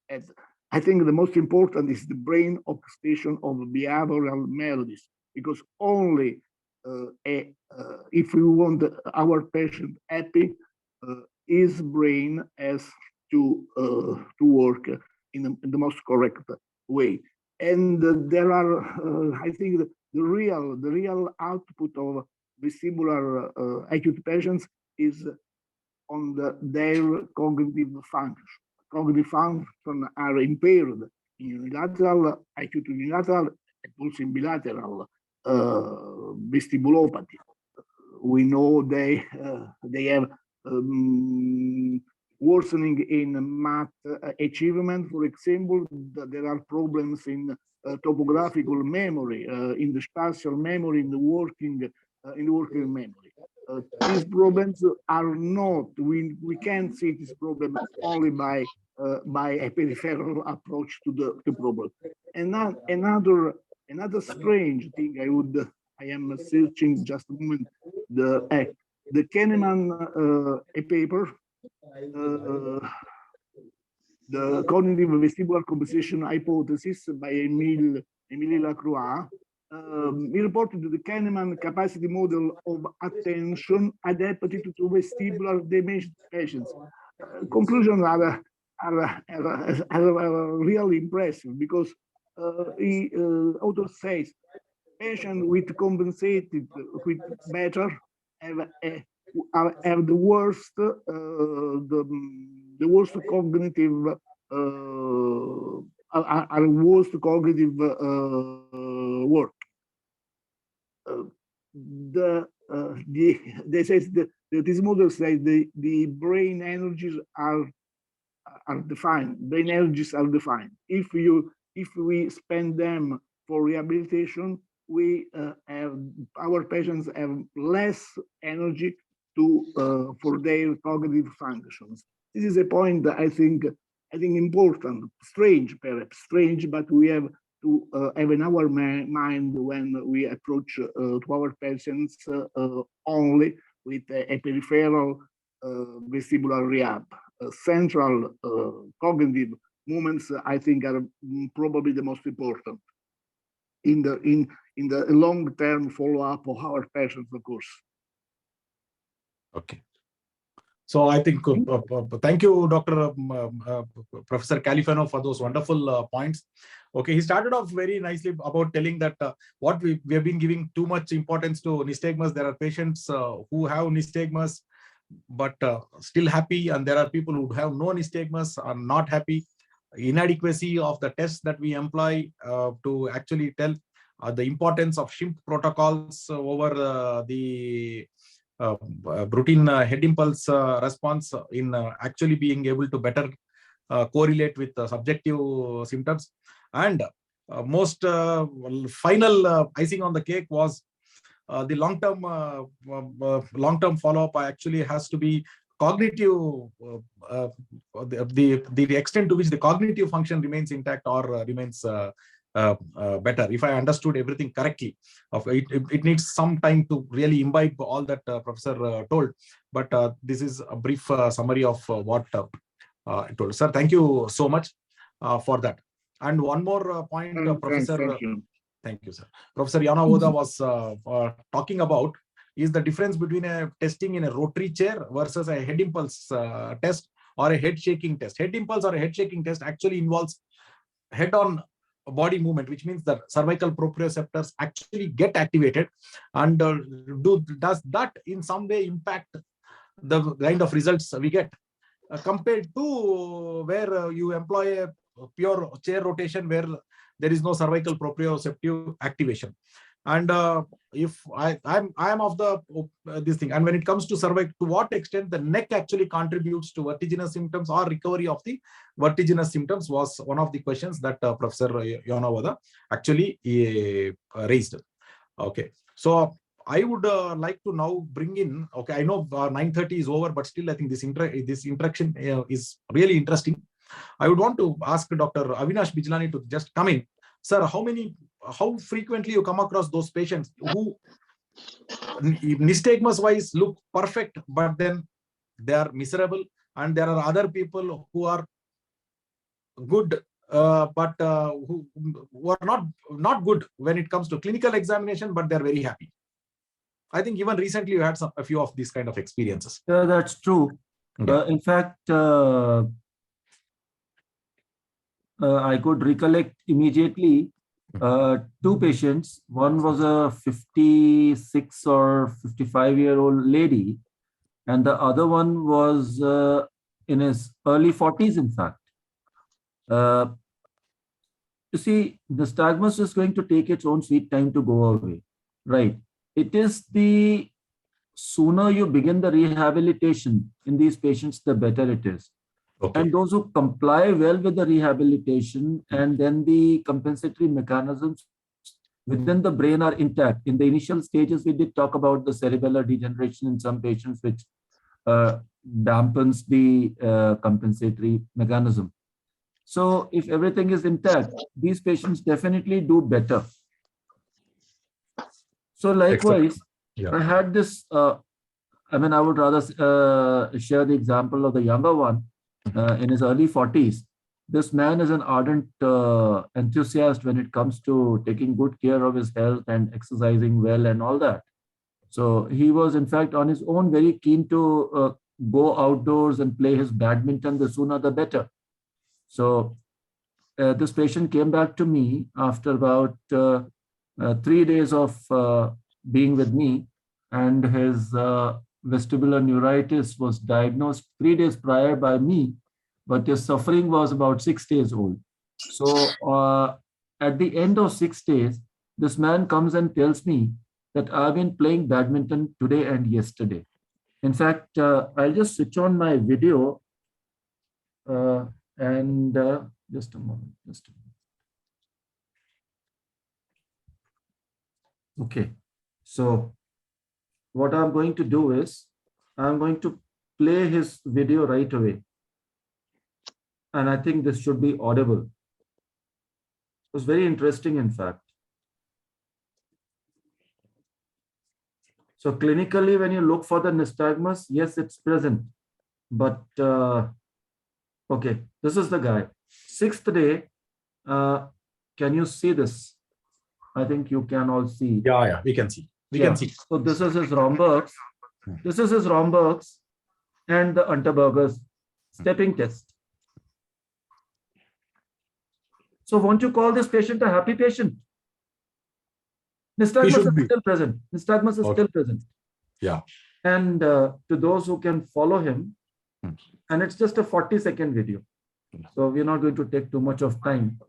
And I think the most important is the brain orchestration of behavioral melodies, because only if we want our patient happy, his brain has to work in the most correct way. And there are, I think, the real output of vestibular acute patients is on their cognitive function. Cognitive function are impaired in unilateral, acute unilateral, and also in bilateral vestibulopathy. We know they have worsening in math achievement. For example, there are problems in topographical memory, in the spatial memory, in the working memory. These problems are not. We can't see this problem only by a peripheral approach to the problem. And another strange thing I am searching just a moment, the Kahneman a paper, the cognitive vestibular composition hypothesis by Émile Lacroix. He reported the Kahneman capacity model of attention adapted to vestibular dementia patients. Conclusions are really impressive because author says patients with compensated with better have the worst cognitive are worst cognitive work. They says this model says the brain energies are defined. Brain energies are defined. If we spend them for rehabilitation, we have our patients have less energy to for their cognitive functions. This is a point that I think important, strange perhaps, strange, but we have to have in our mind when we approach to our patients only with a peripheral vestibular rehab. Central cognitive movements, I think, are probably the most important in the long-term follow-up of our patients, of course. Okay. So I think, thank you, Dr. Professor Califano, for those wonderful points. Okay, he started off very nicely about telling that what we have been giving too much importance to nystagmus. There are patients who have nystagmus but still happy, and there are people who have no nystagmus are not happy. Inadequacy of the tests that we employ to actually tell the importance of SHIMP protocols over the routine head impulse response in actually being able to better correlate with subjective symptoms. And most final icing on the cake was the long-term follow-up actually has to be cognitive, the extent to which the cognitive function remains intact or remains better. If I understood everything correctly, it needs some time to really imbibe all that Professor told. But this is a brief summary of what I told. Sir, thank you so much for that. And one more point, Professor. Thank you. Thank you, sir. Professor Yanavoda was talking about is the difference between a testing in a rotary chair versus a head impulse test or a head shaking test. Head impulse or a head shaking test actually involves head-on body movement, which means that cervical proprioceptors actually get activated. And does that in some way impact the kind of results we get compared to where you employ a pure chair rotation where there is no cervical proprioceptive activation? And if I am of the this thing, and when it comes to cervix, to what extent the neck actually contributes to vertiginous symptoms or recovery of the vertiginous symptoms was one of the questions that Professor Yanavoda actually raised. Okay, so I would like to now bring in. Okay, I know 9:30 is over, but still I think this interaction is really interesting. I would want to ask Dr. Avinash Bijlani to just come in. Sir, how frequently you come across those patients who nystagmus wise look perfect, but then they are miserable, and there are other people who are good, but who are not good when it comes to clinical examination, but they're very happy. I think even recently you had a few of these kind of experiences. That's true. Yeah. In fact, I could recollect immediately Two patients. One was a 56 or 55-year-old lady, and the other one was in his early 40s, in fact. You see, nystagmus is going to take its own sweet time to go away, right? It is the sooner you begin the rehabilitation in these patients, the better it is. Okay. And those who comply well with the rehabilitation and then the compensatory mechanisms within the brain are intact. In the initial stages, we did talk about the cerebellar degeneration in some patients, which dampens the compensatory mechanism. So if everything is intact, these patients definitely do better. So likewise, I had this, I mean, I would rather share the example of the younger one in his early 40s. This man is an ardent enthusiast when it comes to taking good care of his health and exercising well and all that. So he was, in fact, on his own very keen to go outdoors and play his badminton. The sooner the better. So this patient came back to me after about 3 days of being with me, and his vestibular neuritis was diagnosed 3 days prior by me, but his suffering was about 6 days old. So at the end of 6 days, this man comes and tells me that I've been playing badminton today and yesterday. In fact, I'll just switch on my video and just a moment. Okay, so what I'm going to do is I'm going to play his video right away. And I think this should be audible. It was very interesting, in fact. So clinically, when you look for the nystagmus, yes, it's present. But, okay, this is the guy. 6th day, can you see this? I think you can all see. Yeah, we can see. We can see. So this is his Romberg's. This is his Romberg's and the Unterberger's stepping test. So won't you call this patient a happy patient? Nystagmus is still present. Nystagmus is still present. Yeah. And to those who can follow him, and it's just a 40-second video. So we're not going to take too much of time.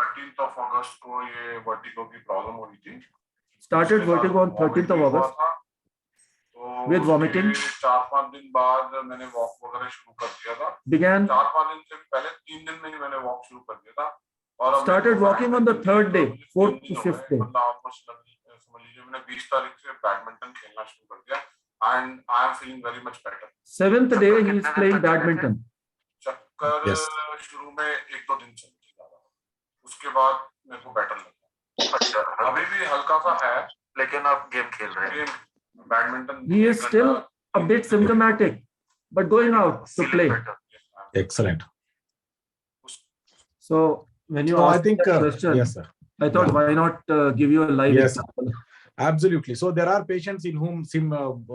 13th of August को ये vertigo की problem हो रही थी. Started vertigo on 13th of August with vomiting. 4-5 दिन बाद मैंने walk वगैरह शुरू कर दिया था. Began. 4-5 दिन से पहले 3 दिन में ही मैंने walk शुरू कर दिया था. Started walking on the 3rd day, 4th to 5th day. समझ लीजिए मैंने 20 तारीख से बैडमिंटन खेलना शुरू कर दिया. And I am feeling very much better. 7th day he is playing badminton. चक्कर शुरू में 1-2 दिन चलती था. उसके बाद मेरे को बेटर लगा. अच्छा, अभी भी हल्का सा है, लेकिन आप गेम खेल रहे हैं. Badminton. He is still a bit symptomatic, but going out to play. Excellent. So when you ask that question, yes, sir. I thought, why not give you a live example? Absolutely. So there are patients in whom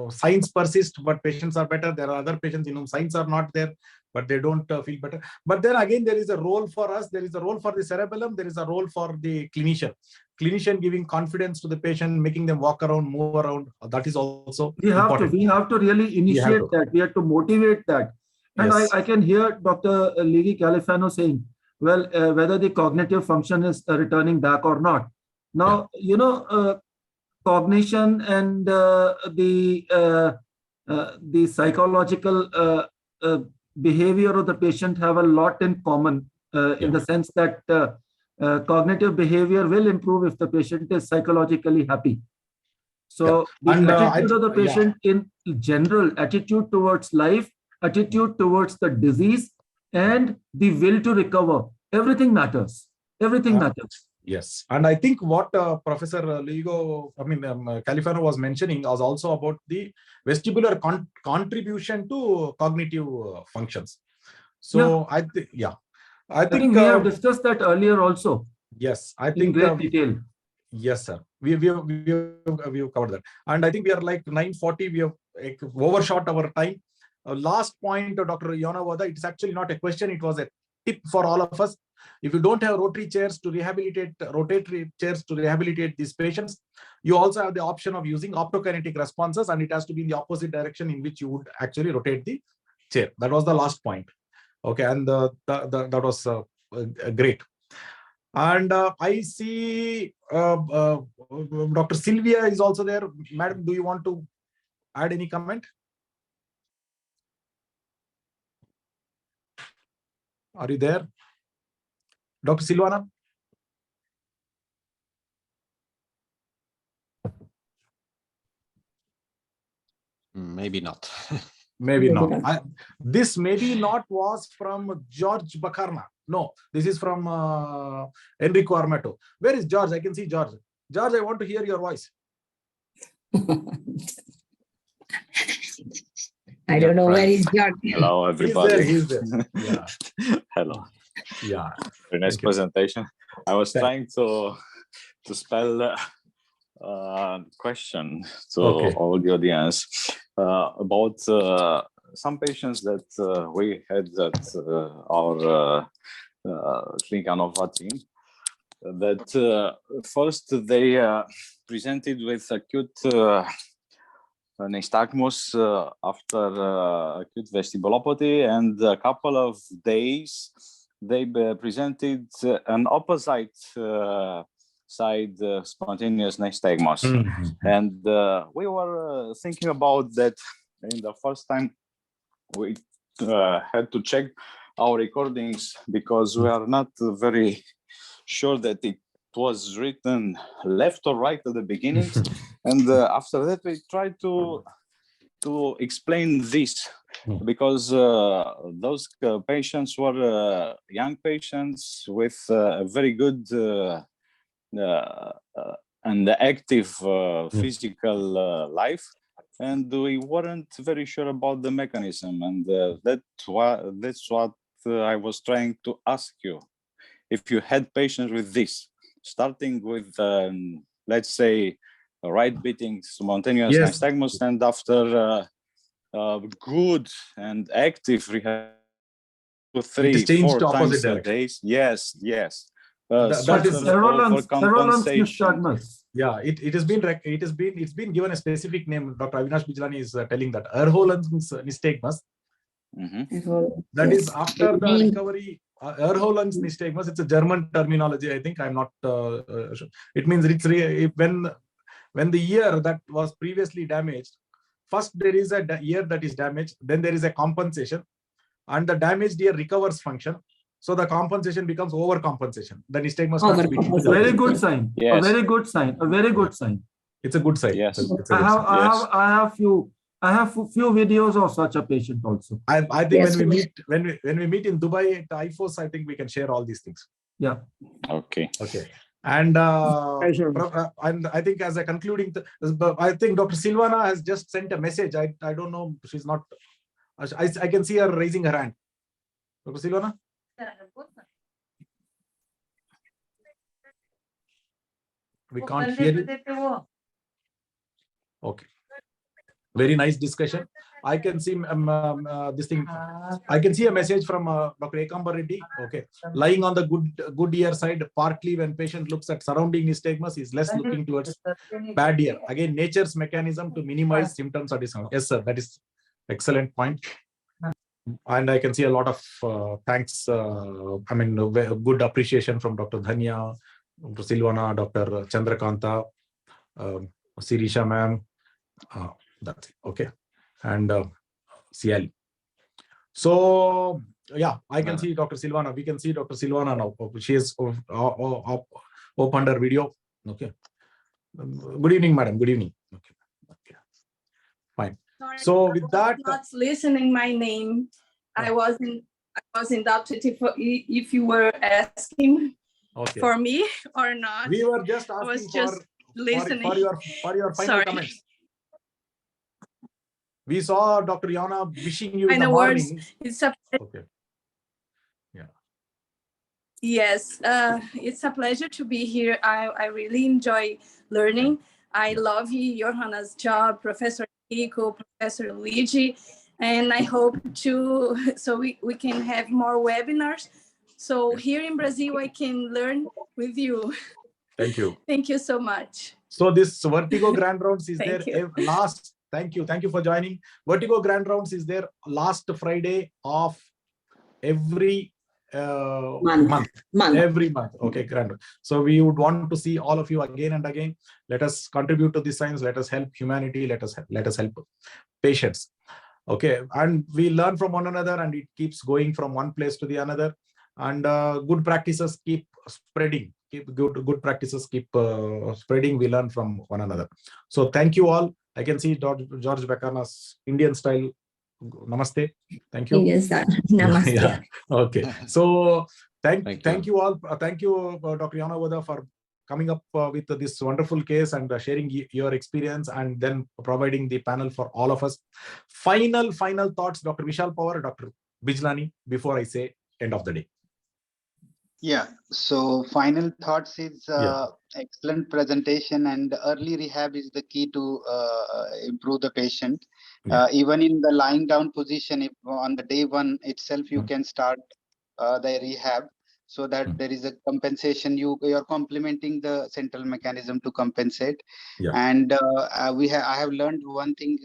signs persist, but patients are better. There are other patients in whom signs are not there, but they don't feel better. But then again, there is a role for us. There is a role for the cerebellum. There is a role for the clinician. Clinician giving confidence to the patient, making them walk around, move around. That is also important. We have to really initiate that. We have to motivate that. And yes. I can hear Dr. Ligi Califano saying, well, whether the cognitive function is returning back or not. Now, you know, cognition and the psychological behavior of the patient have a lot in common in the sense that cognitive behavior will improve if the patient is psychologically happy. So the attitude of the patient in general, attitude towards life, attitude towards the disease, and the will to recover, everything matters. Everything matters. Yes, and I think what Professor Califano was mentioning was also about the vestibular contribution to cognitive functions. So I think we have discussed that earlier also. Yes, I think in great detail. Yes, sir. We have covered that, and I think we are like 9:40. We have overshot our time. Last point, Dr. Yonavada. It's actually not a question. It was a tip for all of us. If you don't have rotatory chairs to rehabilitate these patients, you also have the option of using optokinetic responses, and it has to be in the opposite direction in which you would actually rotate the chair. That was the last point. Okay, and that was great. And I see Dr. Sylvia is also there. Madam, do you want to add any comment? Are you there? Dr. Silvana? Maybe not. Maybe not. This maybe not was from George Bacarna. No, this is from Enrico Armato. Where is George? I can see George. George, I want to hear your voice. I don't know where is George. Hello, everybody. He's there. Yeah. Hello. Yeah. Very nice presentation. I was trying to spell question to all the audience about some patients that we had at our Clinica Nova team. That first they presented with acute nystagmus after acute vestibulopathy, and a couple of days they presented an opposite side spontaneous nystagmus. And we were thinking about that in the first time we had to check our recordings, because we are not very sure that it was written left or right at the beginning. And after that we tried to explain this, because those patients were young patients with a very good and active physical life, and we weren't very sure about the mechanism, and that's what I was trying to ask you. If you had patients with this, starting with let's say right beating spontaneous nystagmus, and after good and active rehab 3-4 times a day. Yes. That is nystagmus. Yeah, it's been given a specific name. Dr. Avinash Bijlani is telling that Erholen's nystagmus. That is after the recovery. Erholen's nystagmus. It's a German terminology. I think I'm not sure. It means it's when the ear that was previously damaged. First, there is a ear that is damaged. Then there is a compensation, and the damaged ear recovers function. So the compensation becomes overcompensation. The nystagmus starts beating. Very good sign. Yes. A very good sign. A very good sign. It's a good sign. Yes. I have few videos of such a patient also. I think when we meet in Dubai at IFOS, I think we can share all these things. Yeah. Okay. And and I think as a concluding, I think Dr. Silvana has just sent a message. I don't know. She's not. I can see her raising her hand. Dr. Silvana. We can't hear you. Okay. Very nice discussion. I can see this thing. I can see a message from Dr. Ekamba Reddy. Okay, lying on the good ear side, partly when patient looks at surrounding nystagmus, is less looking towards bad ear. Again, nature's mechanism to minimize symptoms or discomfort. Yes, sir. That is excellent point. And I can see a lot of thanks. Good appreciation from Dr. Dhanya, Dr. Silvana, Dr. Chandrakanta, Sirisha ma'am. That's it. Okay. And CL. So yeah, I can see Dr. Silvana. We can see Dr. Silvana now. She has opened her video. Okay. Good evening, madam. Good evening. Okay. Fine. Sorry, so with that, not listening my name. I was in doubt if you were asking for me or not. We were just asking listening for your final comments. We saw Dr. Yana wishing you in the morning. It's a Yes, it's a pleasure to be here. I really enjoy learning. I love Johanna's job, Professor Rico, Professor Luigi, and I hope so we can have more webinars So here in Brazil, I can learn with you. Thank you. Thank you so much. So this Vertigo Grand Rounds is there Thank you. last. Thank you for joining. Vertigo Grand Rounds is there last Friday of every month. Every month. Okay, grand. So we would want to see all of you again and again. Let us contribute to this science. Let us help humanity. Let us help patients. Okay, and we learn from one another, and it keeps going from one place to the another. And good practices keep spreading. Good practices keep spreading. We learn from one another. So thank you all. I can see George Bacana's Indian style. Namaste. Thank you. Yes, namaste. Yeah. Okay. So thank you. you all. Thank you, Dr. Yana Voda, for coming up with this wonderful case and sharing your experience, and then providing the panel for all of us. Final thoughts, Dr. Vishal Pawar, Dr. Bijlani, before I say end of the day. Yeah, so final thoughts is excellent presentation, and early rehab is the key to improve the patient. Even in the lying down position, if on the day one itself you can start the rehab, so that there is a compensation. You're complementing the central mechanism to compensate. And I have learned one thing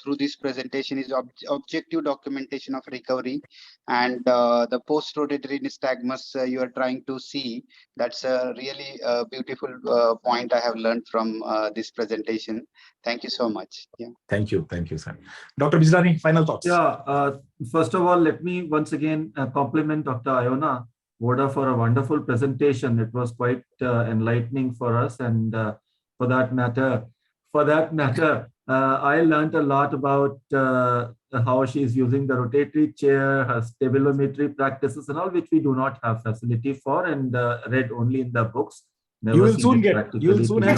through this presentation is objective documentation of recovery, and the post-rotatory nystagmus you are trying to see. That's a really beautiful point I have learned from this presentation. Thank you so much. Yeah. Thank you, sir. Dr. Bijlani, final thoughts. Yeah. First of all, let me once again compliment Dr. Iona Voda for a wonderful presentation. It was quite enlightening for us, and for that matter, I learned a lot about how she is using the rotatory chair, her stabilometry practices, and all, which we do not have facility for, and read only in the books. Never You will soon get. You will soon have.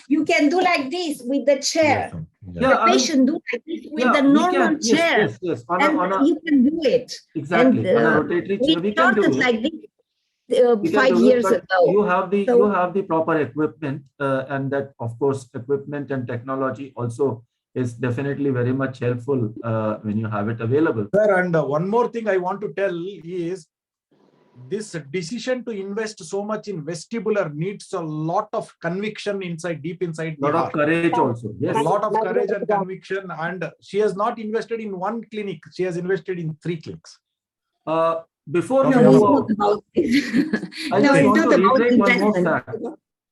You can do like this with the chair. Yeah, the patient do like this with the normal chair. Yes. You can do it. Exactly. And, on a rotatory chair, we can do it. Like this 5 years ago. You have the proper equipment, and that, of course, equipment and technology also is definitely very much helpful when you have it available. Sir, and one more thing I want to tell is, this decision to invest so much in vestibular needs a lot of conviction deep inside the heart. A lot of courage also. Yes. A lot of courage and conviction. And she has not invested in one clinic. She has invested in 3 clinics. Before no, it's not about I just want to reiterate one more fact.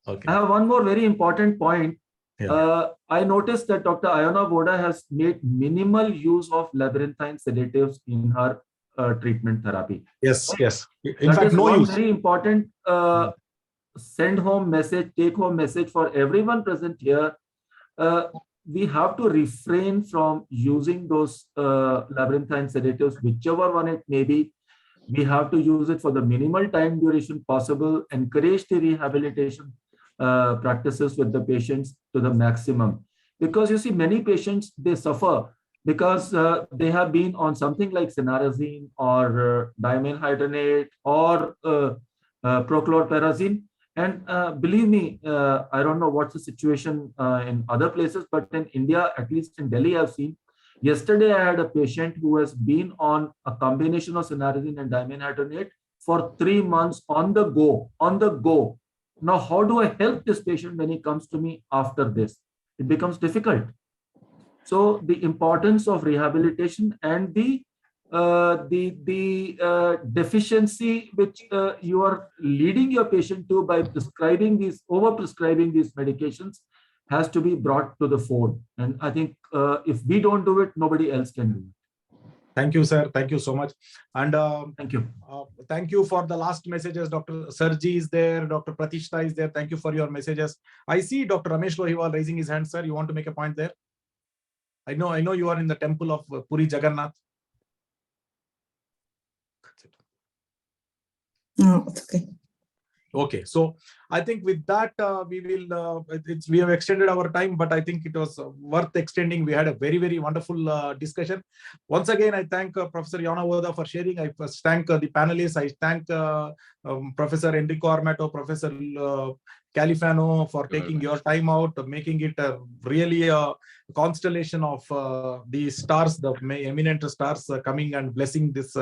Okay. I have one more very important point. I noticed that Dr. Iona Voda has made minimal use of labyrinthine sedatives in her treatment therapy. Yes. In fact, no use. Very important take home message for everyone present here. We have to refrain from using those labyrinthine sedatives, whichever one it may be. We have to use it for the minimal time duration possible, encourage the rehabilitation practices with the patients to the maximum. Because you see, many patients, they suffer because they have been on something like cinnarizine or diamine or prochlorperazine. And believe me, I don't know what's the situation in other places, but in India, at least in Delhi, I've seen. Yesterday, I had a patient who has been on a combination of cinnarizine and diamine for 3 months on the go. Now, how do I help this patient when he comes to me after this? It becomes difficult. So the importance of rehabilitation and the deficiency which you are leading your patient to by over-prescribing these medications has to be brought to the fore. And I think if we don't do it, nobody else can do it. Thank you, sir. Thank you so much. And thank you. Thank you for the last messages. Dr. Sarji is there. Dr. Pratishta is there. Thank you for your messages. I see Dr. Ramesh Lohiwal raising his hand, sir. You want to make a point there? I know you are in the temple of Puri Jagannath. No, it's okay. Okay, so I think with that we have extended our time, but I think it was worth extending. We had a very, very wonderful discussion. Once again, I thank Professor Yana Voda for sharing. I first thank the panelists. I thank Professor Enrico Armato, Professor Califano for taking your time out, making it really a constellation of the stars, the eminent stars coming and blessing this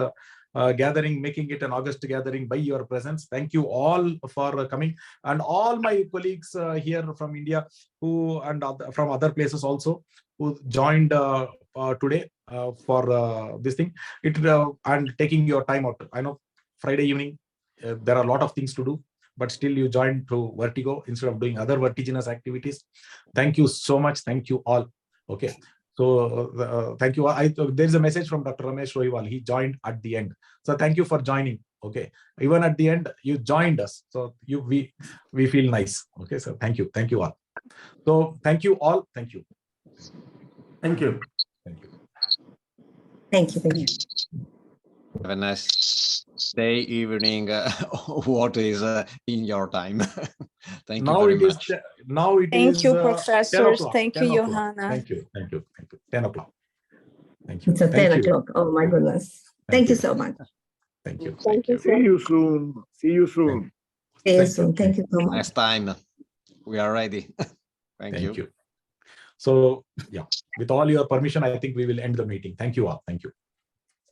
gathering, making it an August gathering by your presence. Thank you all for coming, and all my colleagues here from India and from other places also who joined today for this thing. And taking your time out. I know Friday evening there are a lot of things to do, but still you joined through Vertigo instead of doing other vertiginous activities. Thank you so much. Thank you all. Okay. So thank you. There's a message from Dr. Ramesh Rohiwal. He joined at the end. So thank you for joining. Okay. Even at the end, you joined us. So we feel nice. Okay. So thank you. Thank you all. So thank you all. Thank you. Thank you. Thank you. Thank you. Thank you. Have a nice day, evening, what is in your time. Thank you very much. Now it Thank is you, 10 professors. o'clock. Thank 10 you, o'clock. Johanna. Thank you. Thank you. Thank you. 10 o'clock. Thank you. It's at 10 o'clock. Oh my goodness. Thank you so much. Thank you. Thank you. See you soon. See you soon. See you soon. Thank you so much. Next time we are ready. Thank you. So, yeah, with all your permission, I think we will end the meeting. Thank you all. Thank you.